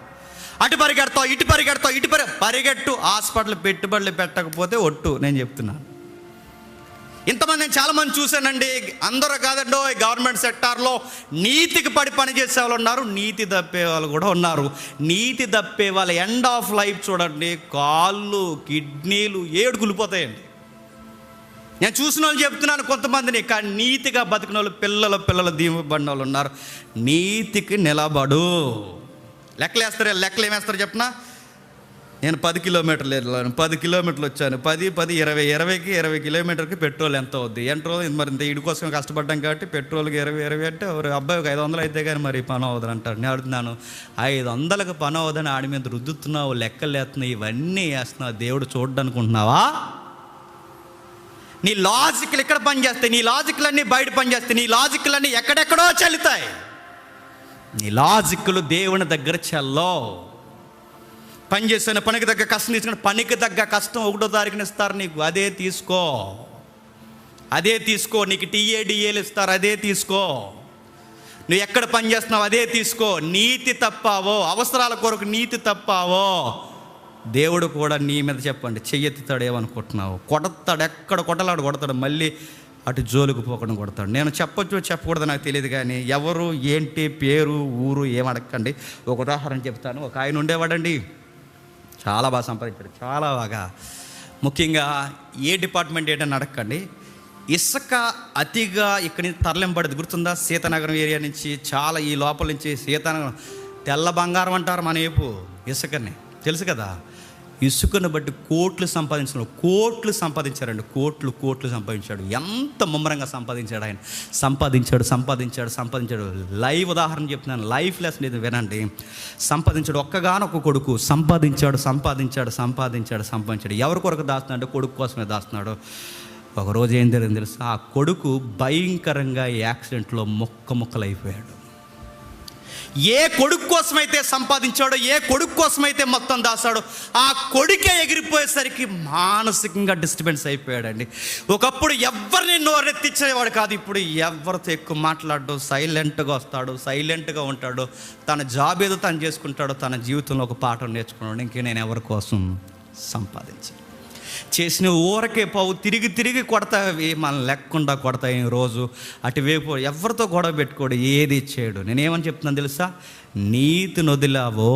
అటు పరిగెడతావు, ఇటు పరిగెట్టు. హాస్పిటల్ పెట్టుబడులు పెట్టకపోతే ఒట్టు. నేను చెప్తున్నాను, ఇంతమంది నేను చాలామంది చూశానండి. అందరూ కాదండో, గవర్నమెంట్ సెక్టార్లో నీతికి పడి పని చేసే వాళ్ళు ఉన్నారు, నీతి తప్పే వాళ్ళు కూడా ఉన్నారు. నీతి తప్పే వాళ్ళ ఎండ్ ఆఫ్ లైఫ్ చూడండి, కాళ్ళు, కిడ్నీలు కులిపోతాయండి. నేను చూసిన వాళ్ళు చెప్తున్నాను కొంతమందిని. కానీ నీతిగా బతికిన వాళ్ళు, పిల్లలు దీవబడిన వాళ్ళు ఉన్నారు. నీతికి నిలబడు. లెక్కలు ఏమేస్తారు చెప్పనా? నేను 10 కిలోమీటర్లు వెళ్ళాను, 10 కిలోమీటర్లు వచ్చాను, 10, 20 కిలోమీటర్కి పెట్రోల్ ఎంత అవుద్ది? మరి ఇంత ఇడి కోసం కష్టపడ్డాం కాబట్టి పెట్రోల్కి 20 అంటే అబ్బాయి ఒక 500 అయితే కానీ మరి పని అవ్వదని అంటాడు. నేను అడుగుతున్నాను, 500కి పని అవ్వదని ఆడి మీద రుద్దుతున్నావు, లెక్కలు వేస్తున్నావు, ఇవన్నీ వేస్తున్నావు, దేవుడు చూడనుకుంటున్నావా? నీ లాజిక్లు ఇక్కడ పనిచేస్తాయి, నీ లాజిక్లన్నీ బయట పనిచేస్తాయి, నీ లాజిక్లన్నీ ఎక్కడెక్కడో చెల్లుతాయి. నీ లాజిక్లు దేవుని దగ్గర చెల్లో. పని చేస్తాను, పనికి తగ్గ కష్టం తీసుకుని, పనికి తగ్గ కష్టం 1వ తారీఖున ఇస్తారు నీకు, అదే తీసుకో. నీకు టీఏడిఏలు ఇస్తారు, అదే తీసుకో. నువ్వు ఎక్కడ పని చేస్తున్నావు అదే తీసుకో. నీతి తప్పావో, అవసరాల కొరకు నీతి తప్పావో, దేవుడు కూడా నీ మీద చెప్పండి చెయ్యెత్తుతాడు. ఏమనుకుంటున్నావు? కొడతాడు, ఎక్కడ కొట్టలాడు కొడతాడు, మళ్ళీ అటు జోలికి పోకుండా కొడతాడు. నేను చెప్పకూడదు నాకు తెలియదు, కానీ ఎవరు, ఏంటి, పేరు, ఊరు ఏమడకండి. ఒక ఉదాహరణ చెప్తాను. ఒక ఆయన ఉండేవాడండి, చాలా బాగా సంపాదించాడు, చాలా బాగా. ముఖ్యంగా ఏ డిపార్ట్మెంట్ ఏంటని అడగండి. ఇసుక అతిగా ఇక్కడి నుంచి తరలింపబడేది గుర్తుందా? సీతానగరం ఏరియా నుంచి, చాలా ఈ లోపల నుంచి సీతానగరం, తెల్ల బంగారం అంటారు మన వైపు ఇసుకని, తెలుసు కదా. ఇసుకను బట్టి కోట్లు సంపాదించారండి, కోట్లు సంపాదించాడు. ఎంత ముమ్మరంగా సంపాదించాడు ఆయన, సంపాదించాడు. లైవ్ ఉదాహరణ చెప్తున్నాను, లైఫ్ లెసన్ ఇది వినండి. సంపాదించాడు, ఒక్కగానొక్క కొడుకు, సంపాదించాడు. ఎవరి కొరకు దాస్తున్నాడు అంటే కొడుకు కోసమే దాస్తున్నాడు. ఒకరోజు ఏం జరిగింది తెలుసు? ఆ కొడుకు భయంకరంగా యాక్సిడెంట్లో ముక్కలైపోయాడు. ఏ కొడుకు కోసమైతే సంపాదించాడో, ఏ కొడుకు కోసమైతే మొత్తం దాస్తాడో, ఆ కొడుకే ఎగిరిపోయేసరికి మానసికంగా డిస్టర్బెన్స్ అయిపోయాడండి. ఒకప్పుడు ఎవరిని నోరెత్తించేవాడు కాదు, ఇప్పుడు ఎవరితో ఎక్కువ మాట్లాడు, సైలెంట్గా వస్తాడు, సైలెంట్గా ఉంటాడు, తన జాబ్ ఏదో తను చేసుకుంటాడో, తన జీవితంలో ఒక పాఠం నేర్చుకున్నాడు. ఇంకే నేను ఎవరి కోసం సంపాదించాను, చేసిన ఊరకే పోవు, తిరిగి కొడతావి, మనం లేకుండా కొడతాయి. రోజు అటువైపు ఎవరితో గొడవ పెట్టుకోడు, ఏది ఇచ్చేయడు. నేనేమని చెప్తున్నాను తెలుసా? నీతిని వదిలావో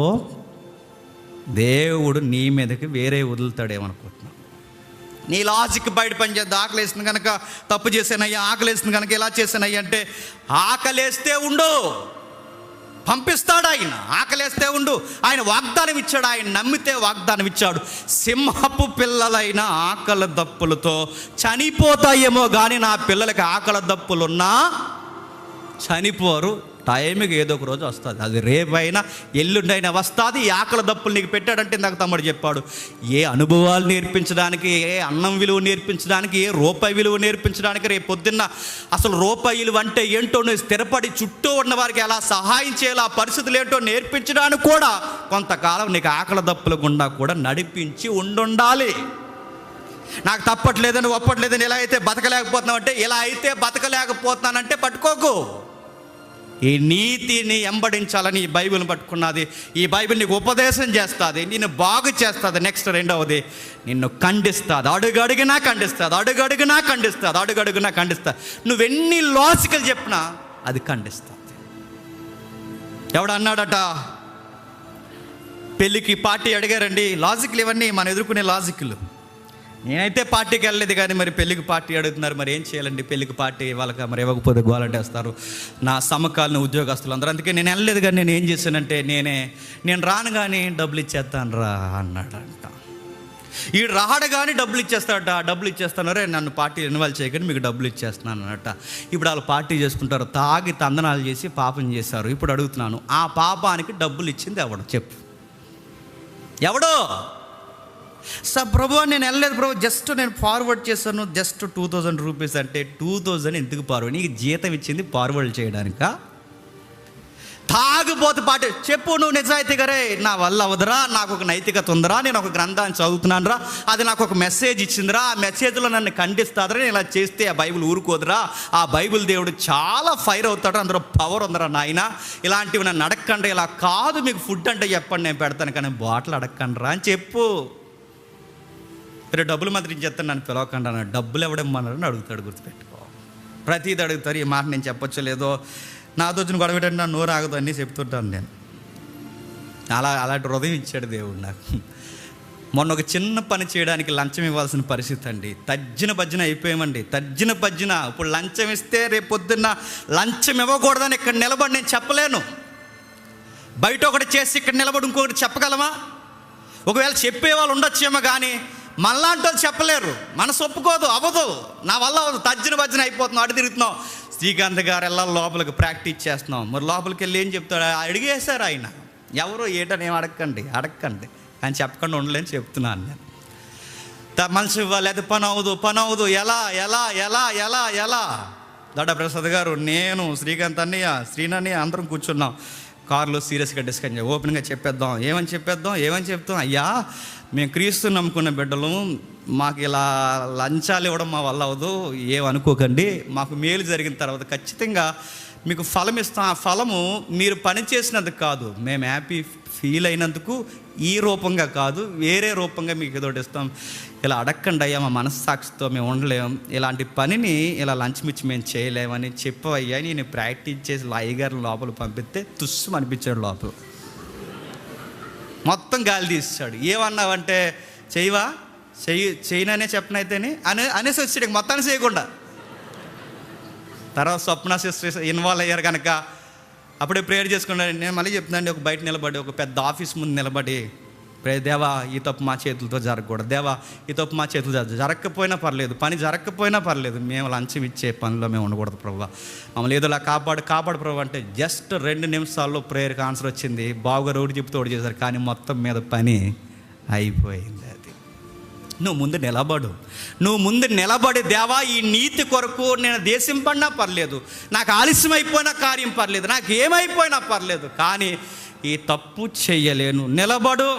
దేవుడు నీ మీదకి వేరే వదులుతాడేమనుకుంటున్నావు. నీ లాజిక్ బయట పని చేద్దాం. ఆకలేస్తుంది కనుక తప్పు చేశానయ్యా, ఆకలేస్తుంది కనుక ఇలా చేశానయ్యా అంటే, ఆకలేస్తే ఉండు, పంపిస్తాడు ఆయన. ఆకలేస్తే ఉండు, ఆయన వాగ్దానం ఇచ్చాడు, ఆయన నమ్మితే వాగ్దానం ఇచ్చాడు. సింహపు పిల్లలైన ఆకలి దప్పులతో చనిపోతాయేమో కానీ నా పిల్లలకి ఆకలి దప్పులున్నా చనిపోరు. టైంకి ఏదో ఒక రోజు వస్తుంది, అది రేపైనా ఎల్లుండైనా వస్తుంది. ఈ ఆకలి దప్పులు నీకు పెట్టాడంటే ఇందాక తమ్ముడు చెప్పాడు, ఏ అనుభవాలు నేర్పించడానికి, ఏ అన్నం విలువ నేర్పించడానికి, ఏ రూపాయి విలువ నేర్పించడానికి, రేపు పొద్దున్న అసలు రూపాయి విలువ అంటే ఏంటో నువ్వు స్థిరపడి చుట్టూ ఉన్న వారికి ఎలా సహాయం చేయాలి, ఆ పరిస్థితులు ఏంటో నేర్పించడానికి కూడా కొంతకాలం నీకు ఆకలి దప్పుల గుండా కూడా నడిపించి ఉండాలి. నాకు తప్పట్లేదని, ఒప్పట్లేదని, ఇలా అయితే బతకలేకపోతున్నావు అంటే, ఇలా అయితే బతకలేకపోతున్నానంటే పట్టుకోకు. ఈ నీతిని ఎంబడించాలని ఈ బైబిల్ని పట్టుకున్నది. ఈ బైబిల్ నీకు ఉపదేశం చేస్తుంది, నిన్ను బాగు చేస్తుంది. నెక్స్ట్ రెండవది, నిన్ను ఖండిస్తుంది. అడుగడుగునా ఖండిస్తుంది. నువ్వెన్ని లాజికల్ చెప్పినా అది ఖండిస్తుంది. ఎవడు అన్నాడట, పెళ్ళికి పార్టీ అడిగారండి. లాజిక్లు ఇవన్నీ మనం ఎదుర్కొనే లాజిక్లు. నేనైతే పార్టీకి వెళ్ళలేదు, కానీ మరి పెళ్ళికి పార్టీ అడుగుతున్నారు. మరి ఏం చేయాలండి? పెళ్ళికి పార్టీ వాళ్ళకి మరి ఇవ్వకపోతే గోలంటేస్తారు నా సమకాలీన ఉద్యోగస్తులు అందరూ. అందుకే నేను వెళ్ళలేదు. కానీ నేను ఏం చేశానంటే, నేను రాను కానీ డబ్బులు ఇచ్చేస్తాను రా అన్నాడంట. ఈ రాడు కానీ డబ్బులు ఇచ్చేస్తాను, రే నన్ను పార్టీ ఇన్వాల్వ్ చేయకండి, మీకు డబ్బులు ఇచ్చేస్తున్నాను అన్నట్ట. ఇప్పుడు వాళ్ళు పార్టీ చేసుకుంటారు, తాగి తందనాలు చేసి పాపం చేశారు. ఇప్పుడు అడుగుతున్నాను, ఆ పాపానికి డబ్బులు ఇచ్చింది ఎవడు చెప్పు? ఎవడో? సార్ ప్రభు నేను వెళ్ళలేదు ప్రభు, జస్ట్ నేను ఫార్వర్డ్ చేశాను, జస్ట్ 2000 రూపీస్ అంటే 2000 ఎందుకు ఫార్వర్డ్? నీకు జీతం ఇచ్చింది ఫార్వర్డ్ చేయడానికా? తాగుబోతు పాట చెప్పు నువ్వు నిజాయితీగా, రే నా వల్ల అవదురా, నాకు ఒక నైతికత ఉందిరా, నేను ఒక గ్రంథాన్ని చదువుతున్నాను రా, అది నాకు ఒక మెసేజ్ ఇచ్చిందిరా, ఆ మెసేజ్లో నన్ను ఖండిస్తాదరా, నేను ఇలా చేస్తే ఆ బైబిల్ ఊరుకోదురా, ఆ బైబిల్ దేవుడు చాలా ఫైర్ అవుతాడు, అందులో పవర్ ఉందిరా నాయన, ఇలాంటివి నన్ను అడగండి, ఇలా కాదు మీకు ఫుడ్ అంటే చెప్పండి నేను పెడతాను, కానీ బాటిల్ అడగండి రా అని చెప్పు. డబ్బులు మాత్రం చెప్తాను, నన్ను పిలవకుండా, డబ్బులు ఎవడమ్మన్నారని అడుగుతాడు. గుర్తుపెట్టుకో, ప్రతిది అడుగుతారు. ఈ మాట నేను చెప్పొచ్చో లేదో, నాతో వచ్చిన గొడవ పెట్టండి, నా నోరు ఆగదు అన్నీ చెప్తుంటాను నేను. అలాంటి హృదయం ఇచ్చాడు దేవుడు నాకు. మొన్న ఒక చిన్న పని చేయడానికి లంచం ఇవ్వాల్సిన పరిస్థితి అండి. తర్జన భజ్జన అయిపోయామండి, తర్జన భజ్జన. ఇప్పుడు లంచం ఇస్తే రేపు పొద్దున్న లంచం ఇవ్వకూడదని ఇక్కడ నిలబడి నేను చెప్పలేను. బయట ఒకటి చేసి ఇక్కడ నిలబడి ఇంకొకటి చెప్పగలమా? ఒకవేళ చెప్పేవాళ్ళు ఉండొచ్చేమో, కానీ మనలాంటి వాళ్ళు చెప్పలేరు. మనసు ఒప్పుకోదు, అవ్వదు, నా వల్ల అవ్వదు, తజ్జన భజ్జన అయిపోతున్నాం, అటు తిరుగుతున్నాం. శ్రీకాంత్ గారు వెళ్ళాలి లోపలికి, ప్రాక్టీస్ చేస్తున్నాం. మరి లోపలికి వెళ్ళి ఏం చెప్తాడు? అడిగేశారు ఆయన, ఎవరు ఏటని ఏం అడగండి అని చెప్పకుండా ఉండలేని చెప్తున్నాను నేను. మనసు ఇవ్వాలి, అది పని అవ్వదు, ఎలా దడ ప్రసాద్ గారు, నేను, శ్రీకాంత్ అన్నయ్య, శ్రీనన్నయ్య అందరం కూర్చున్నాం కారులో. సీరియస్గా డిస్కస్ ఓపెన్గా చెప్పేద్దాం. ఏమని చెప్తాం? అయ్యా, మేము క్రీస్తు నమ్ముకున్న బిడ్డలు, మాకు ఇలా లంచాలు ఇవ్వడం మా వల్ల అవ్వదు, ఏమనుకోకండి. మాకు మేలు జరిగిన తర్వాత ఖచ్చితంగా మీకు ఫలం ఇస్తాం. ఆ ఫలము మీరు పని చేసినందుకు కాదు, మేము హ్యాపీ ఫీల్ అయినందుకు ఈ రూపంగా కాదు, వేరే రూపంగా మీకు ఏదోటి ఇస్తాం. ఇలా అడగండి అయ్యా, మా మనస్సాక్షితో మేము ఉండలేం, ఇలాంటి పనిని ఇలా లంచ్ మిచ్చి మేము చేయలేమని చెప్పవయ్యా. నేను ప్రాక్టీస్ చేసి అయ్యగారిని లోపల పంపిస్తే తుస్సు అనిపించాడు లోపల. మొత్తం గాలి తీసాడు. ఏమన్నావంటే చేయననే చెప్పనైతేనే అనేసి వచ్చాడు, మొత్తాన్ని చేయకుండా. తర్వాత స్వప్న సిస్టర్ ఇన్వాల్వ్ అయ్యారు కనుక అప్పుడే ప్రేయర్ చేసుకున్నాను. నేను మళ్ళీ చెప్తున్నాను, ఒక బయట నిలబడి, ఒక పెద్ద ఆఫీస్ ముందు నిలబడి, దేవా ఈ తప్పు మా చేతులతో జరగకూడదు, దేవా ఈ తప్పు మా చేతులతో జరగకపోయినా పర్లేదు, పని జరగకపోయినా పర్లేదు, మేము లంచం ఇచ్చే పనిలో మేము ఉండకూడదు ప్రభా, మమ్మల్ని ఏదోలా కాపాడు ప్రభు అంటే జస్ట్ 2 నిమిషాల్లో ప్రేయర్కి ఆన్సర్ వచ్చింది. బావుగా రోడ్డు చెప్తూ ఓడి చేశారు, కానీ మొత్తం మీద పని అయిపోయింది. అది నువ్వు ముందు నిలబడి దేవా ఈ నీతి కొరకు నేను దేశింపడినా పర్లేదు, నాకు ఆలస్యమైపోయినా కార్యం పర్లేదు, నాకు ఏమైపోయినా పర్లేదు, కానీ ఈ తప్పు చెయ్యలేను, నిలబడు,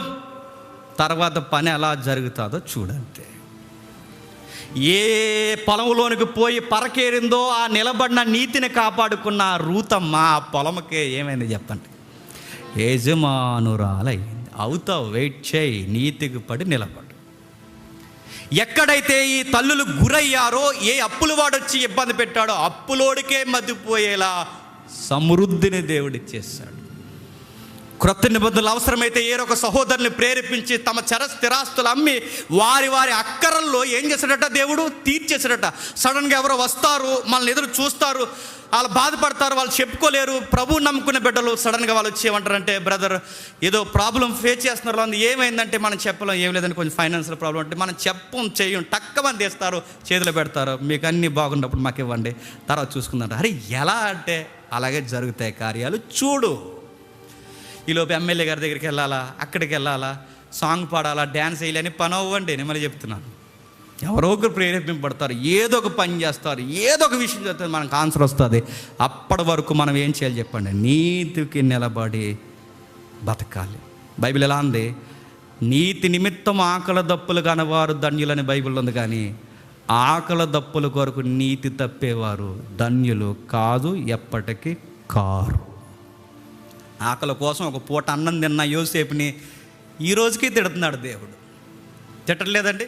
తర్వాత పని ఎలా జరుగుతుందో చూడంతే. ఏ పొలంలోనికి పోయి పరకేరిందో ఆ నిలబడిన నీతిని కాపాడుకున్న రూతమ్మ ఆ పొలంకే ఏమైంది చెప్పండి? యజమానురాలైంది. అవుతావు, వెయిట్ చేయి, నీతికి పడి నిలబడు. ఎక్కడైతే ఈ తల్లులు గురయ్యారో, ఏ అప్పుల వాడొచ్చి ఇబ్బంది పెట్టాడో అప్పులోడికే మద్దిపోయేలా సమృద్ధిని దేవుడిచ్చేస్తాడు. క్రొత్త నిబంధనలు అవసరమైతే ఏరొక సహోదరుని ప్రేరేపించి తమ స్థిరాస్తులు అమ్మి వారి అక్కరల్లో ఏం చేశాడట? దేవుడు తీర్చేశాడట. సడన్గా ఎవరో వస్తారు, మనల్ని ఎదురు చూస్తారు, వాళ్ళు బాధపడతారు, వాళ్ళు చెప్పుకోలేరు. ప్రభువు నమ్ముకునే బిడ్డలు సడన్గా వాళ్ళు వచ్చి ఏమంటారంటే, బ్రదర్ ఏదో ప్రాబ్లం ఫేస్ చేస్తున్నారు, అందు ఏమైందంటే మనం చెప్పలేం, ఏం లేదని కొంచెం ఫైనాన్షియల్ ప్రాబ్లం అంటే మనం చెయ్యం, టక్కమని తీస్తారు, చేతిలో పెడతారు, మీకు అన్నీ బాగున్నప్పుడు మాకు ఇవ్వండి, తర్వాత చూసుకుందంట. అరే ఎలా అంటే అలాగే జరుగుతాయి కార్యాలు. చూడు, ఈలోపు ఎమ్మెల్యే గారి దగ్గరికి వెళ్ళాలా, అక్కడికి వెళ్ళాలా, సాంగ్ పాడాలా, డ్యాన్స్ వేయాలని పని అవ్వండి. నేను మళ్ళీ చెప్తున్నాను, ఎవరో ఒకరు ప్రేరేపింపబడతారు, ఏదో ఒక పని చేస్తారు, ఏదో ఒక విషయం చేస్తారు, మనకు ఆన్సర్ వస్తుంది. అప్పటి వరకు మనం ఏం చేయాలి చెప్పండి? నీతికి నిలబడి బతకాలి. బైబిల్ ఎలా ఉంది? నీతి నిమిత్తం ఆకలి దప్పులు కానివారు ధన్యులని బైబిల్లో ఉంది, కానీ ఆకలి దప్పుల కొరకు నీతి తప్పేవారు ధన్యులు కాదు, ఎప్పటికీ కారు. ఆకలి కోసం ఒక పూట అన్నం తిన్న యోసేపుని ఈ రోజుకి తిడుతున్నాడు దేవుడు. తిట్టలేదండి?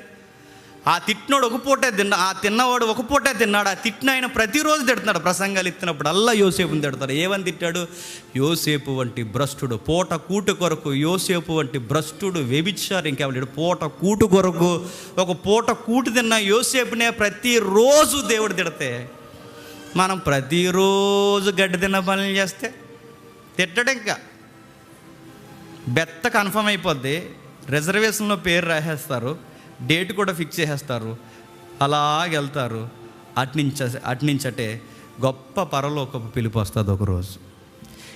ఆ తిట్టినోడు ఒక పూటే ఆ తిన్నవాడు ఒక పూటే తిన్నాడు. ఆ తిట్టిన ఆయన ప్రతిరోజు తిడుతున్నాడు. ప్రసంగాలు ఇస్తున్నప్పుడు అల్లా యోసేపుని తిడతాడు. ఏమని తిట్టాడు? యోసేపు వంటి భ్రష్టుడు, పూట కూటు కొరకు యోసేపు వంటి భ్రష్టుడు, వ్యభిచారి, ఇంకెవడు పూట కూటు కొరకు ఒక పూట కూటు తిన్న యోసేపునే ప్రతిరోజు దేవుడు తిడితే, మనం ప్రతిరోజు గడ్డి తిన్న పనులు చేస్తే తిట్టడం ఇంకా బెత్త కన్ఫర్మ్ అయిపోద్ది. రిజర్వేషన్లో పేరు రాసేస్తారు, డేట్ కూడా ఫిక్స్ చేసేస్తారు, అలాగెళ్తారు. అట్నుంచటే గొప్ప పరలోకపు పిలుపు వస్తుంది ఒకరోజు.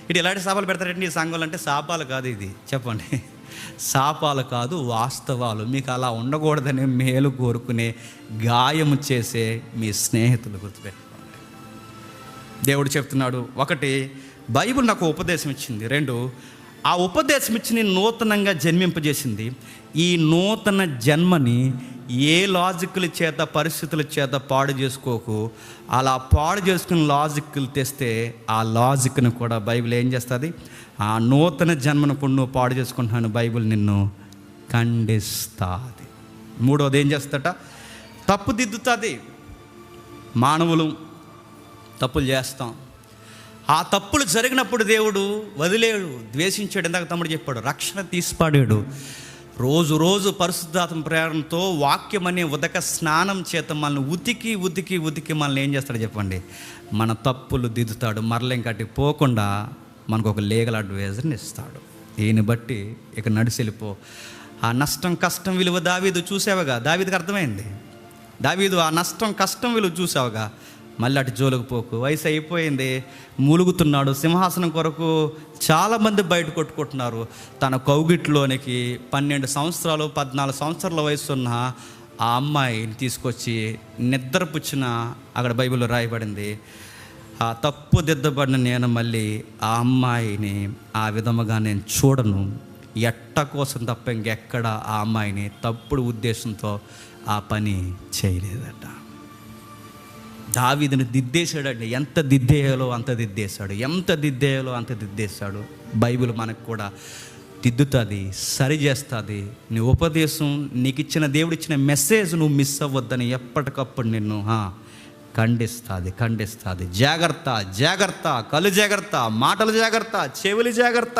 ఇటు ఇలాంటి శాపాలు పెడతారంటే ఈ సంఘంలో అంటే శాపాలు కాదు, ఇది చెప్పండి, శాపాలు కాదు, వాస్తవాలు. మీకు అలా ఉండకూడదని మేలు కోరుకునే, గాయము చేసే మీ స్నేహితులు గుర్తుపెట్టుకోండి. దేవుడు చెప్తున్నాడు, 1 బైబిల్ నాకు ఉపదేశం ఇచ్చింది, 2 ఆ ఉపదేశం ఇచ్చి నేను నూతనంగా జన్మింపజేసింది. ఈ నూతన జన్మని ఏ లాజిక్ల చేత, పరిస్థితుల చేత పాడు చేసుకోకు. అలా పాడు చేసుకుని లాజిక్లు తెస్తే ఆ లాజిక్ను కూడా బైబిల్ ఏం చేస్తుంది? ఆ నూతన జన్మను కూడా నువ్వు పాడు చేసుకుంటున్నాను, బైబిల్ నిన్ను ఖండిస్తుంది. 3వది ఏం చేస్తట? తప్పుదిద్దుతుంది. మానవులు తప్పులు చేస్తాం, ఆ తప్పులు జరిగినప్పుడు దేవుడు వదిలేడు, ద్వేషించాడు. ఇందాక తమ్ముడు చెప్పాడు, రక్షణ తీసిపాడాడు. రోజు పరిశుద్ధాత్మ ప్రేరణతో వాక్యం అనే ఉదక స్నానం చేత మనల్ని ఉతికి మనల్ని ఏం చేస్తాడు చెప్పండి? మన తప్పులు దిద్దుతాడు. మరల ఇంకటి పోకుండా మనకు ఒక లీగల్ అడ్వైజర్ని ఇస్తాడు. దీన్ని బట్టి ఇక నడిచెళ్ళిపో. ఆ నష్టం కష్టం విలువ దావీదు చూసావుగా, దావీదుకి అర్థమైంది. దావీదు ఆ నష్టం కష్టం విలువ చూసావుగా, మళ్ళీ అటు జోలికి పోకు. వయసు అయిపోయింది, మూలుగుతున్నాడు. సింహాసనం కొరకు చాలామంది బయట కొట్టుకుంటున్నారు. తన కౌగిట్లోనికి 12 సంవత్సరాలు 14 సంవత్సరాల వయసు ఉన్న ఆ అమ్మాయిని తీసుకొచ్చి నిద్రపుచ్చిన, అక్కడ బైబిల్లో రాయబడింది, ఆ తప్పు దిద్దబడిన నేను మళ్ళీ ఆ అమ్మాయిని ఆ విధముగా నేను చూడను, ఎట్ట కోసం తప్ప ఇంకెక్కడ ఆ అమ్మాయిని తప్పుడు ఉద్దేశంతో ఆ పని చేయలేదట. దావీదుని దిద్దేశాడండి. ఎంత దిద్దేయాలో అంత దిద్దేశాడు, ఎంత దిద్దేయాలో అంత దిద్దేశాడు. బైబిల్ మనకు కూడా దిద్దుతుంది, సరి చేస్తుంది. నీ ఉపదేశం, నీకు ఇచ్చిన దేవుడిచ్చిన మెసేజ్ నువ్వు మిస్ అవ్వద్దని ఎప్పటికప్పుడు నిన్ను ఖండిస్తుంది. జాగ్రత్త, జాగ్రత్త, కళ్ళు జాగ్రత్త, మాటలు జాగ్రత్త, చెవులు జాగ్రత్త,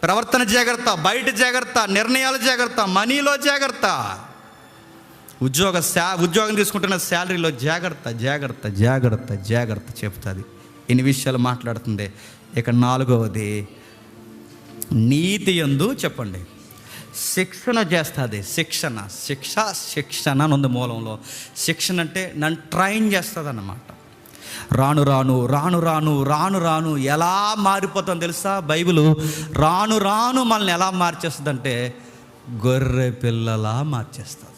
ప్రవర్తన జాగ్రత్త, బయట జాగ్రత్త, నిర్ణయాలు జాగ్రత్త, మనీలో జాగ్రత్త, ఉద్యోగం తీసుకుంటున్న శాలరీలో జాగ్రత్త, జాగ్రత్త, జాగ్రత్త, జాగ్రత్త చెప్తుంది. ఇన్ని విషయాలు మాట్లాడుతుంది. ఇక 4వది, నీతి యందు చెప్పండి శిక్షణ చేస్తుంది. శిక్షణ అని ఉంది మూలంలో. శిక్షణ అంటే నన్ను ట్రైన్ చేస్తుంది అన్నమాట. రాను రాను ఎలా మారిపోతాం తెలుసా? బైబిల్ రాను మనల్ని ఎలా మార్చేస్తుందంటే గొర్రె పిల్లలా మార్చేస్తుంది.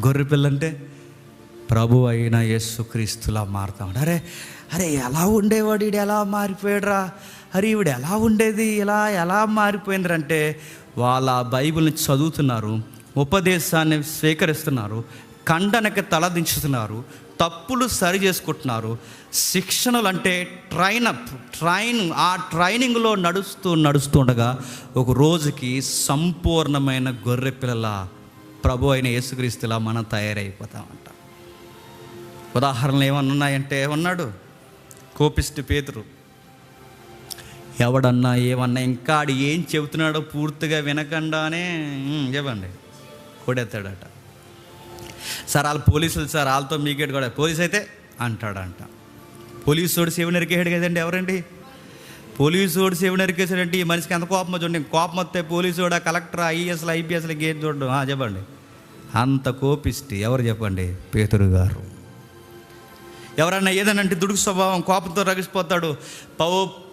గొర్రె పిల్ల అంటే ప్రభు అయిన యేసుక్రీస్తులా మారుతాం. అరే ఎలా ఉండేవాడు ఈడు ఎలా మారిపోయాడురా, అరే ఈవిడ ఎలా ఉండేది ఎలా మారిపోయిందంటే, వాళ్ళ బైబిల్ని చదువుతున్నారు, ఉపదేశాన్ని స్వీకరిస్తున్నారు, ఖండనకి తలదించుతున్నారు, తప్పులు సరి చేసుకుంటున్నారు. శిక్షణలు అంటే ఆ ట్రైనింగ్లో నడుస్తుండగా ఒక రోజుకి సంపూర్ణమైన గొర్రె పిల్లల ప్రభు అయిన యేసుక్రీస్తులా మనం తయారైపోతామంట. ఉదాహరణలు ఏమన్నా ఉన్నాయంటే ఉన్నాడు కోపిష్టి పేతురు. ఎవడన్నా ఏమన్నా ఇంకా ఆడు ఏం చెబుతున్నాడో పూర్తిగా వినకుండానే చెప్పండి కొడేస్తాడట. సార్ వాళ్ళు పోలీసులు సార్, వాళ్ళతో మీకేడు కూడా పోలీస్ అయితే అంటాడంట. పోలీసుడు సేవ నరికేసాడు కదండి. ఎవరండి పోలీసుడు సేవ నరికేసాడంటే ఈ మనిషికి ఎంత కోపం చూడండి. కోపం వస్తే పోలీసుడు, కలెక్టర్, ఐఏఎస్లు, ఐపీఎస్లు ఏం చూడడం చెప్పండి. అంత కోపిష్టి ఎవరు చెప్పండి? పేతురు గారు. ఎవరన్నా ఏదనంటే దుడుకు స్వభావం, కోపంతో రగిసిపోతాడు.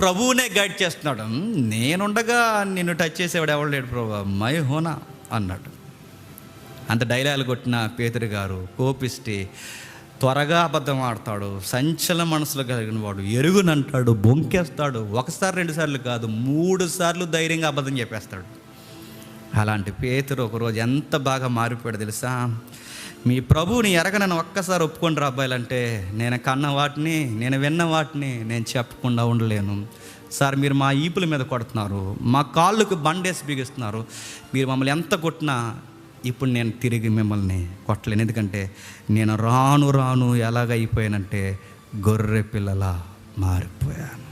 ప్రభువునే గైడ్ చేస్తున్నాడు. నేనుండగా నిన్ను టచ్ చేసేవాడు ఎవరు లేడు ప్రభు, మై హోనా అన్నాడు. అంత డైలాగులు కొట్టిన పేతురు గారు కోపిష్టి, త్వరగా అబద్ధం ఆడతాడు, సంచలన మనసులో కలిగిన వాడు, ఎరుగునంటాడు, బొంకేస్తాడు. 1 సారి 2 సార్లు కాదు 3 సార్లు ధైర్యంగా అబద్ధం చెప్పేస్తాడు. అలాంటి పేతురు ఒకరోజు ఎంత బాగా మారిపోయాడు తెలుసా? మీ ప్రభువుని ఎరగనని ఒక్కసారి ఒప్పుకొని రా అబ్బాయిలంటే, నేను కన్న వాటిని, నేను విన్న వాటిని నేను చెప్పకుండా ఉండలేను సార్. మీరు మా ఈపుల మీద కొడుతున్నారు, మా కాళ్ళకు బండేసి బిగిస్తున్నారు, మీరు మమ్మల్ని ఎంత కొట్టినా ఇప్పుడు నేను తిరిగి మిమ్మల్ని కొట్టలేను. ఎందుకంటే నేను రాను ఎలాగైపోయానంటే గొర్రె పిల్లలా మారిపోయాను.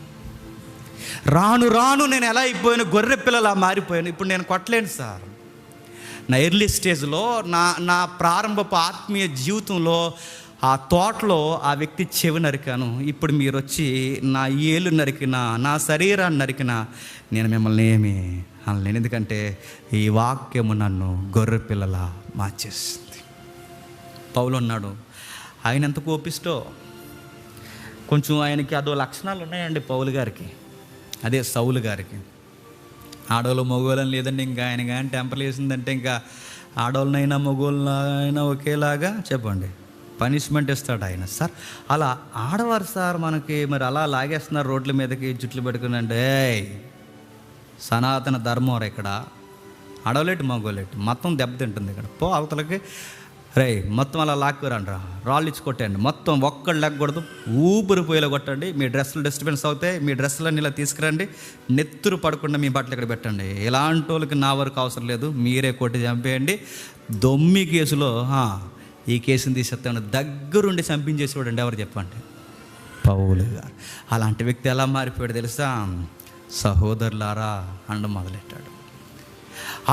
రాను నేను ఎలా అయిపోయాను? గొర్రె పిల్లలా మారిపోయాను. ఇప్పుడు నేను కొట్టలేను సార్. నా ఎర్లీ స్టేజ్లో, నా ప్రారంభపు ఆత్మీయ జీవితంలో ఆ తోటలో ఆ వ్యక్తి చెవి నరికాను. ఇప్పుడు మీరు వచ్చి నా ఏలు నరికినా, నా శరీరాన్ని నరికినా నేను మిమ్మల్ని ఏమి అనలేను. ఎందుకంటే ఈ వాక్యము నన్ను గొర్రె పిల్లలా మార్చేసింది. పౌలు అన్నాడు, ఆయన ఎంత కోపిస్టో. కొంచెం ఆయనకి అదో లక్షణాలు ఉన్నాయండి పౌలు గారికి, అదే సౌలు గారికి. ఆడవాళ్ళు మగవాళ్ళని లేదండి, ఇంకా ఆయన కానీ టెంపర్లు వేసిందంటే ఇంకా ఆడవాళ్ళనైనా మగవాళ్ళనైనా ఒకేలాగా చెప్పండి పనిష్మెంట్ ఇస్తాడు ఆయన. సార్ అలా ఆడవారు సార్ మనకి మరి అలా లాగేస్తున్నారు రోడ్ల మీదకి జుట్లు పెట్టుకుని అంటే, సనాతన ధర్మం ఇక్కడ ఆడవలేటు మగోలేటు మొత్తం దెబ్బతింటుంది ఇక్కడ. అవతలకి మొత్తం అలా లాక్కురండి, రాళ్ళు ఇచ్చి కొట్టండి, మొత్తం ఒక్కళ్ళు లేకూడదు, ఊపిరిపోయేలా కొట్టండి, మీ డ్రెస్సులు డిస్టర్బెన్స్ అవుతాయి, మీ డ్రెస్సులన్నీ ఇలా తీసుకురండి, నెత్తురు పడకుండా మీ బట్టలు ఇక్కడ పెట్టండి. ఇలాంటి వాళ్ళకి నా వరకు అవసరం లేదు, మీరే కొట్టి చంపేయండి. దొమ్మి కేసులో ఈ కేసుని తీసేస్తాను, దగ్గరుండి చంపించేసేవాడండి ఎవరు చెప్పండి? పౌలు గారు. అలాంటి వ్యక్తి ఎలా మారిపోయాడు తెలుసా? సహోదరులారా అండం మొదలెట్టాడు.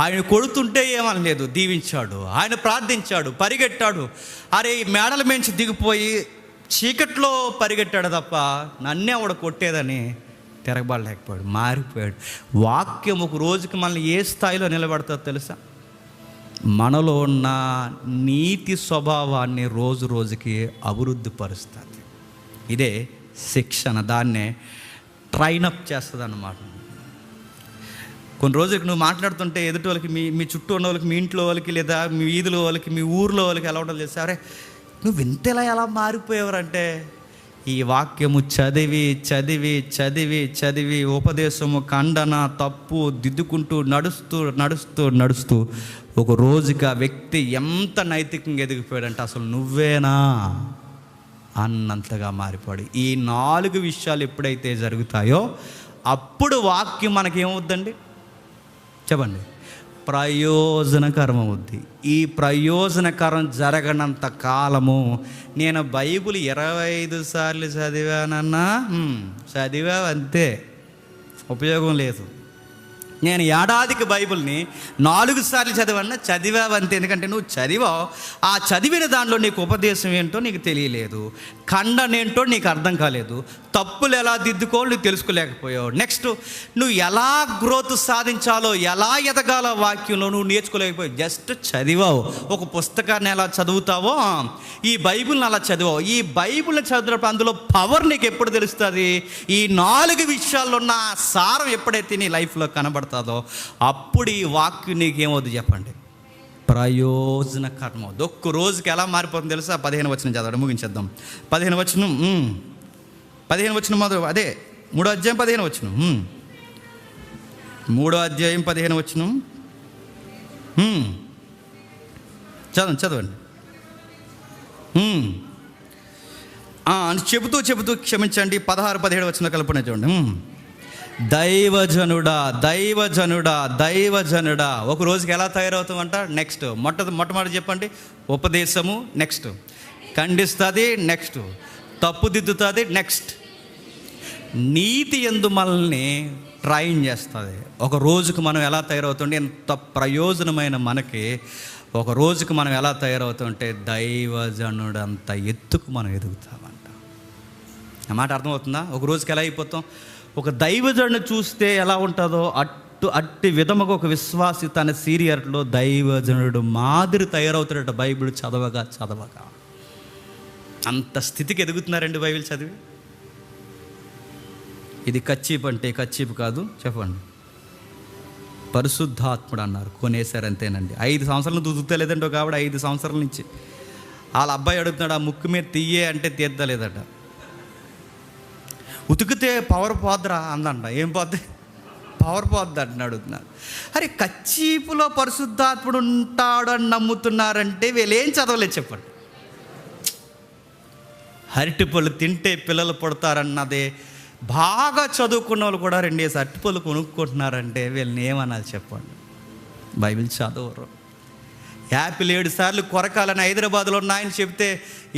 ఆయన కొడుతుంటే ఏమనలేదు, దీవించాడు, ఆయన ప్రార్థించాడు, పరిగెట్టాడు. అరే మేడల మించి దిగిపోయి చీకట్లో పరిగెట్టాడు తప్ప నన్నే ఆవిడ కొట్టేదని తిరగబడలేకపోయాడు, మారిపోయాడు. వాక్యం ఒక రోజుకి మనల్ని ఏ స్థాయిలో నిలబెడతాదో తెలుసా? మనలో ఉన్న నీతి స్వభావాన్ని రోజు రోజుకి అభివృద్ధి పరుస్తుంది. ఇదే శిక్షణ, దాన్నే ట్రైనప్ చేస్తుంది అన్నమాట. కొన్ని రోజులకి నువ్వు మాట్లాడుతుంటే ఎదుటి వాళ్ళకి, మీ చుట్టూ ఉన్న వాళ్ళకి, మీ ఇంట్లో వాళ్ళకి, లేదా మీ వీధిలో వాళ్ళకి, మీ ఊర్లో వాళ్ళకి ఎలా ఉండాలి తెలుసా? అరే నువ్వు ఇంతలా ఎలా మారిపోయేవారంటే, ఈ వాక్యము చదివి చదివి చదివి చదివి ఉపదేశము, ఖండన, తప్పు దిద్దుకుంటూ నడుస్తూ ఒక రోజుకి ఆ వ్యక్తి ఎంత నైతికంగా ఎదిగిపోయాడంటే అసలు నువ్వేనా అన్నంతగా మారిపోయాడు. ఈ 4 విషయాలు ఎప్పుడైతే జరుగుతాయో అప్పుడు వాక్యం మనకేమవుద్దండి చెప్పండి? ప్రయోజనకరం అవుద్ది. ఈ ప్రయోజనకరం జరగనంత కాలము, నేను బైబిల్ 25 సార్లు చదివానన్నా చదివావంతే, ఉపయోగం లేదు. నేను ఏడాదికి బైబిల్ని 4 సార్లు చదివావంతే. ఎందుకంటే నువ్వు చదివావు, ఆ చదివిన దానిలో నీకు ఉపదేశం ఏంటో నీకు తెలియలేదు, ఖండన ఏంటో నీకు అర్థం కాలేదు, తప్పులు ఎలా దిద్దుకోవాలో నువ్వు తెలుసుకోలేకపోయావు. నెక్స్ట్ నువ్వు ఎలా గ్రోత్ సాధించాలో, ఎలా ఎదగాలో వాక్యంలో నువ్వు నేర్చుకోలేకపోయావు. జస్ట్ చదివావు. ఒక పుస్తకాన్ని ఎలా చదువుతావో ఈ బైబిల్ని అలా చదివావు. ఈ బైబిల్ని చదివినప్పుడు అందులో పవర్ నీకు ఎప్పుడు తెలుస్తుంది? ఈ 4 విషయాల్లో ఉన్న సారం ఎప్పుడైతే నీ లైఫ్లో కనబడుతుందో అప్పుడు ఈ వాక్యం నీకేమవుద్ది చెప్పండి? ప్రయోజనకరం అవుద్ది. ఒక్క రోజుకి ఎలా మారిపోతుంది తెలుసా? 15 వచనం చదవడం ముగించేద్దాం. 15 వచనం మొదలు, అదే 3వ అధ్యాయం 15 వచనం. 3వ అధ్యాయం 15 వచనం చదవండి. అని చెబుతూ క్షమించండి, 16-17 వచనం కలుపునే చూడండి. దైవజనుడా ఒక రోజుకి ఎలా తయారవుతామంట? నెక్స్ట్ మొట్టమొదటి చెప్పండి, ఉపదేశము, నెక్స్ట్ ఖండిస్తుంది, నెక్స్ట్ తప్పుదిద్దుతుంది, నెక్స్ట్ నీతి యందు మనల్ని ట్రైన్ చేస్తుంది. ఒక రోజుకు మనం ఎలా తయారవుతుంటే, ఎంత ప్రయోజనమైన మనకి ఒక రోజుకు మనం ఎలా తయారవుతుంటే దైవజనుడంత ఎత్తుకు మనం ఎదుగుతామంట. ఆ మాట అర్థమవుతుందా? ఒక రోజుకి ఎలా అయిపోతాం? ఒక దైవజనుడిని చూస్తే ఎలా ఉంటుందో అట్టి విధముగా ఒక విశ్వాసి తన సీరియర్లో దైవజనుడు మాదిరి తయారవుతాడట. బైబిల్ చదవగా అంత స్థితికి ఎదుగుతున్నారండి బైబిల్ చదివి. ఇది కచ్చీపు అంటే కచ్చీపు కాదు, చెప్పండి. పరిశుద్ధాత్ముడు అన్నారు, కొనేశారు అంతేనండి. 5 సంవత్సరాలు దుద్దుతలేదండి ఒక ఆవిడ. 5 సంవత్సరాల నుంచి వాళ్ళ అబ్బాయి అడుగుతున్నాడు, ఆ ముక్కు మీద తీయే అంటే తీద్దలేదట. ఉతికితే పవర్ పోద్దురా అందంట. ఏం పోద్ది? పవర్ పోద్ది అంటున్నా అడుగుతున్నారు. అరే కచ్చీపులో పరిశుద్ధాత్ముడు ఉంటాడు అని నమ్ముతున్నారంటే వీళ్ళు ఏం చదవలేదు చెప్పండి? అరటిపళ్ళు తింటే పిల్లలు పుడతారన్నదే బాగా చదువుకున్న వాళ్ళు కూడా 2 అరటిపళ్ళు కొనుక్కుంటున్నారంటే వీళ్ళని ఏమనాలి చెప్పండి? బైబిల్ చదవరు. యాపిల్ 7 సార్లు కొరకాలని హైదరాబాద్లో ఉన్న ఆయన చెప్తే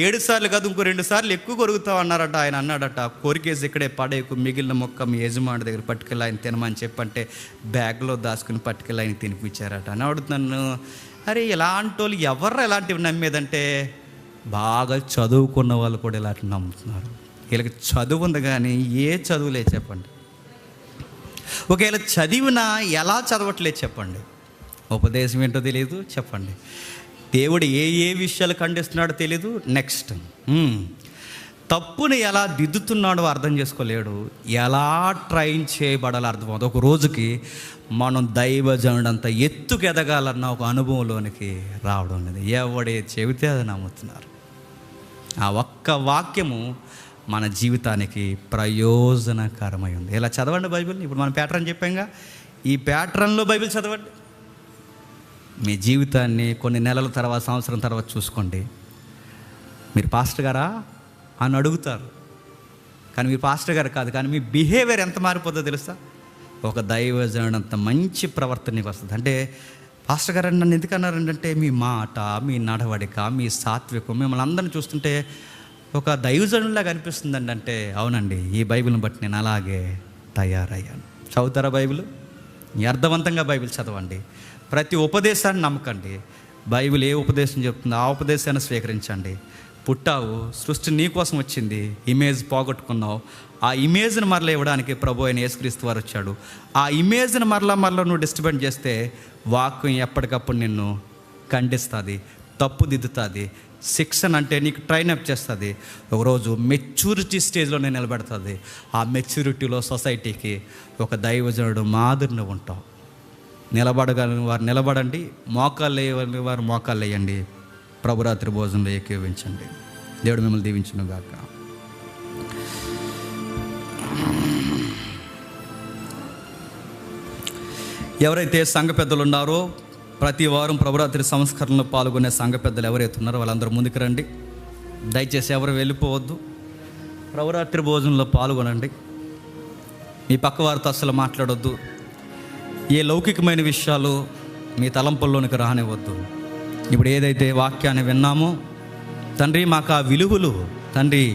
7 సార్లు కాదు ఇంకో 2 సార్లు ఎక్కువ కొరుకుతావు అన్నారట. ఆయన అన్నాడట, కొరికేసి ఇక్కడే పడేకు, మిగిలిన మొక్క మీ యజమాని దగ్గర పట్టుకెళ్ళి ఆయన తినమని చెప్పంటే బ్యాగ్లో దాచుకుని పట్టుకెళ్ళి ఆయన తినిపించారట. అని అడుగుతున్నాను, అరే ఇలాంటి వాళ్ళు ఎవరు ఎలాంటివి నమ్మేదంటే బాగా చదువుకున్న వాళ్ళు కూడా ఇలాంటివి నమ్ముతున్నారు. వీళ్ళకి చదువు ఉంది కానీ ఏ చదువులే చెప్పండి? ఒకవేళ చదివినా ఎలా చదవట్లేదు చెప్పండి? ఉపదేశం ఏంటో తెలియదు చెప్పండి. దేవుడు ఏ విషయాలు ఖండిస్తున్నాడో తెలీదు. నెక్స్ట్ తప్పుని ఎలా దిద్దుతున్నాడో అర్థం చేసుకోలేడు. ఎలా ట్రైన్ చేయబడాలో అర్థమవుతుంది. ఒక రోజుకి మనం దైవజనుడంత ఎత్తుకు ఎదగాలన్న ఒక అనుభవంలోనికి రావడం లేదు. ఎవడే చెబితే అది నమ్ముతున్నారు. ఆ ఒక్క వాక్యము మన జీవితానికి ప్రయోజనకరమై ఉంది. ఇలా చదవండి బైబిల్ని. ఇప్పుడు మనం ప్యాటర్న్ చెప్పాంగా, ఈ ప్యాటర్న్లో బైబిల్ చదవండి. మీ జీవితాన్ని కొన్ని నెలల తర్వాత, సంవత్సరం తర్వాత చూసుకోండి. మీరు పాస్టర్ గారా అని అడుగుతారు, కానీ మీరు పాస్టర్ గారు కాదు. కానీ మీ బిహేవియర్ ఎంత మారిపోతుందో తెలుసా? ఒక దైవజనుడు అంత మంచి ప్రవర్తనకి వస్తుంది. అంటే పాస్టర్ గారు నన్ను ఎందుకు అన్నారంటే మీ మాట, మీ నడవడిక, మీ సాత్వికం, మిమ్మల్ని అందరిని చూస్తుంటే ఒక దైవజనులాగా అనిపిస్తుందండి. అంటే అవునండి, ఈ బైబిల్ని బట్టి నేను అలాగే తయారయ్యాను. చదువుతారా బైబిల్? అర్థవంతంగా బైబిల్ చదవండి. ప్రతి ఉపదేశాన్ని నమ్మకండి. బైబిల్ ఏ ఉపదేశం చెప్తుందో ఆ ఉపదేశాన్ని స్వీకరించండి. పుట్టావు, సృష్టి నీ కోసం వచ్చింది, ఇమేజ్ పోగొట్టుకున్నావు. ఆ ఇమేజ్ని మరలా ఇవ్వడానికి ప్రభు అయిన యేసుక్రీస్తు వారు వచ్చాడు. ఆ ఇమేజ్ని మరలా నువ్వు డిస్టర్బెన్స్ చేస్తే వాక్యం ఎప్పటికప్పుడు నిన్ను ఖండిస్తుంది, తప్పుదిద్దుతుంది, శిక్షణ అంటే నీకు ట్రైన్ అప్ చేస్తుంది. ఒకరోజు మెచ్యూరిటీ స్టేజ్లో నేను నిలబెడుతుంది. ఆ మెచ్యూరిటీలో సొసైటీకి ఒక దైవజనుడు మాదిరిని ఉంటావు. నిలబడగలిగిన వారు నిలబడండి, మోకాళ్ళు వేయగలిగిన వారు మోకాళ్ళు వేయండి. ప్రభురాత్రి భోజనంలో ఏకీవించండి. దేవుడు మిమ్మల్ని దీవించును గాక. ఎవరైతే సంఘ పెద్దలు ఉన్నారో, ప్రతి వారం ప్రభురాత్రి సంస్కరణలో పాల్గొనే సంఘ పెద్దలు ఎవరైతే ఉన్నారో వాళ్ళందరూ ముందుకు రండి. దయచేసి ఎవరు వెళ్ళిపోవద్దు. ప్రభురాత్రి భోజనంలో పాల్గొనండి. మీ పక్క వారితో అసలు మాట్లాడొద్దు. ఏ లౌకికమైన విషయాలు మీ తలంపుల్లోనికి రానివ్వద్దు. ఇప్పుడు ఏదైతే వాక్యాన్ని విన్నామో తండ్రి, మాకు ఆ విలువలు తండ్రి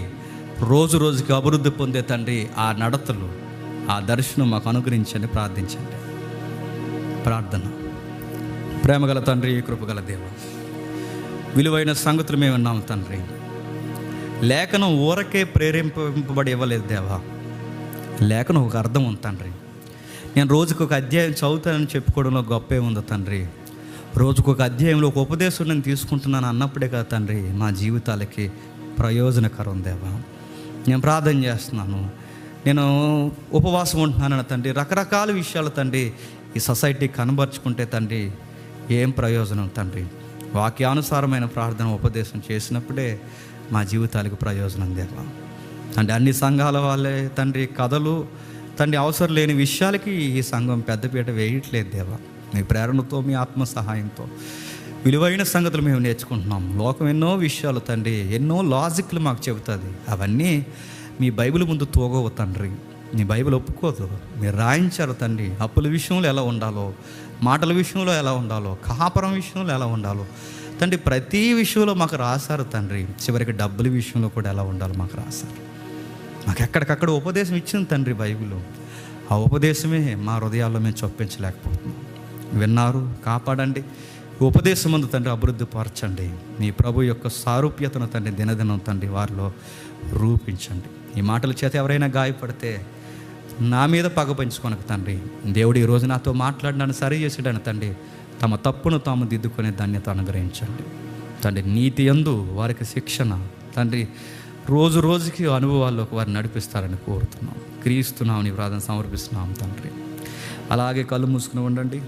రోజు రోజుకి అభివృద్ధి పొందే తండ్రి ఆ నడతలు, ఆ దర్శనం మాకు అనుగ్రహించండి. ప్రార్థించండి. ప్రార్థన. ప్రేమగల తండ్రి, కృపగల దేవ, విలువైన సంగతులు మేము విన్నాము తండ్రి. లేఖనం ఊరకే ప్రేరేపింపబడి ఇవ్వలేదు దేవా. లేఖనం ఒక అర్థం ఉంది తండ్రి. నేను రోజుకు ఒక అధ్యాయం చదువుతానని చెప్పుకోవడంలో గొప్పే ఉంది తండ్రి. రోజుకు ఒక అధ్యాయంలో ఒక ఉపదేశం నేను తీసుకుంటున్నాను అన్నప్పుడే కదా తండ్రి మా జీవితాలకి ప్రయోజనకరం దేవా. నేను ప్రార్థన చేస్తున్నాను. నేను ఉపవాసం ఉంటున్నాను తండ్రి. రకరకాల విషయాలు తండ్రి ఈ సొసైటీ కనబరుచుకుంటే తండ్రి ఏం ప్రయోజనం తండ్రి. వాక్యానుసారమైన ప్రార్థన ఉపదేశం చేసినప్పుడే మా జీవితాలకు ప్రయోజనం దేవా. అంటే అన్ని సంఘాల వాళ్ళే తండ్రి కథలు తండ్రి అవసరం లేని విషయాలకి ఈ సంఘం పెద్దపీట వేయట్లేదు దేవా. మీ ప్రేరణతో, మీ ఆత్మ సహాయంతో విలువైన సంగతులు మేము నేర్చుకుంటున్నాం. లోకం ఎన్నో విషయాలు తండ్రి, ఎన్నో లాజిక్లు మాకు చెబుతుంది. అవన్నీ మీ బైబిల్ ముందు తోగవు తండ్రి. మీ బైబిల్ ఒప్పుకోదు. మీరు రాయించారు తండ్రి. అప్పుల విషయంలో ఎలా ఉండాలో, మాటల విషయంలో ఎలా ఉండాలో, కాపురం విషయంలో ఎలా ఉండాలో తండ్రి ప్రతి విషయంలో మాకు రాశారు తండ్రి. చివరికి డబ్బుల విషయంలో కూడా ఎలా ఉండాలో మాకు రాశారు. మాకు ఎక్కడికక్కడ ఉపదేశం ఇచ్చింది తండ్రి బైబిల్. ఆ ఉపదేశమే మా హృదయాల్లో మేము చొప్పించలేకపోతున్నాం. విన్నారు, కాపాడండి. ఉపదేశం ముందు తండ్రి అభివృద్ధి పరచండి. మీ ప్రభు యొక్క సారూప్యతను తండ్రి దినదినం తండ్రి వారిలో రూపించండి. ఈ మాటల చేత ఎవరైనా గాయపడితే నా మీద పగ పెంచుకొనకు తండ్రి. దేవుడు ఈరోజు నాతో మాట్లాడినాను, సరి చేసాడని తండ్రి తమ తప్పును తాము దిద్దుకునే ధన్యత అనుగ్రహించండి తండ్రి. నీతి యందు వారికి శిక్షణ తండ్రి రోజు రోజుకి అనుభవాల్లోకి వారిని నడిపిస్తారని కోరుతున్నాం. క్రీస్తున్నాం నీ ప్రార్థన సమర్పిస్తున్నాం తండ్రి. అలాగే కళ్ళు మూసుకుని ఉండండి.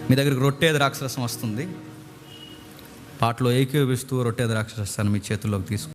మీ దగ్గరికి రొట్టె ద్రాక్షరసం వస్తుంది. పాటలో ఏకీభవిస్తూ రొట్టె ద్రాక్షరసాన్ని మీ చేతుల్లోకి తీసుకు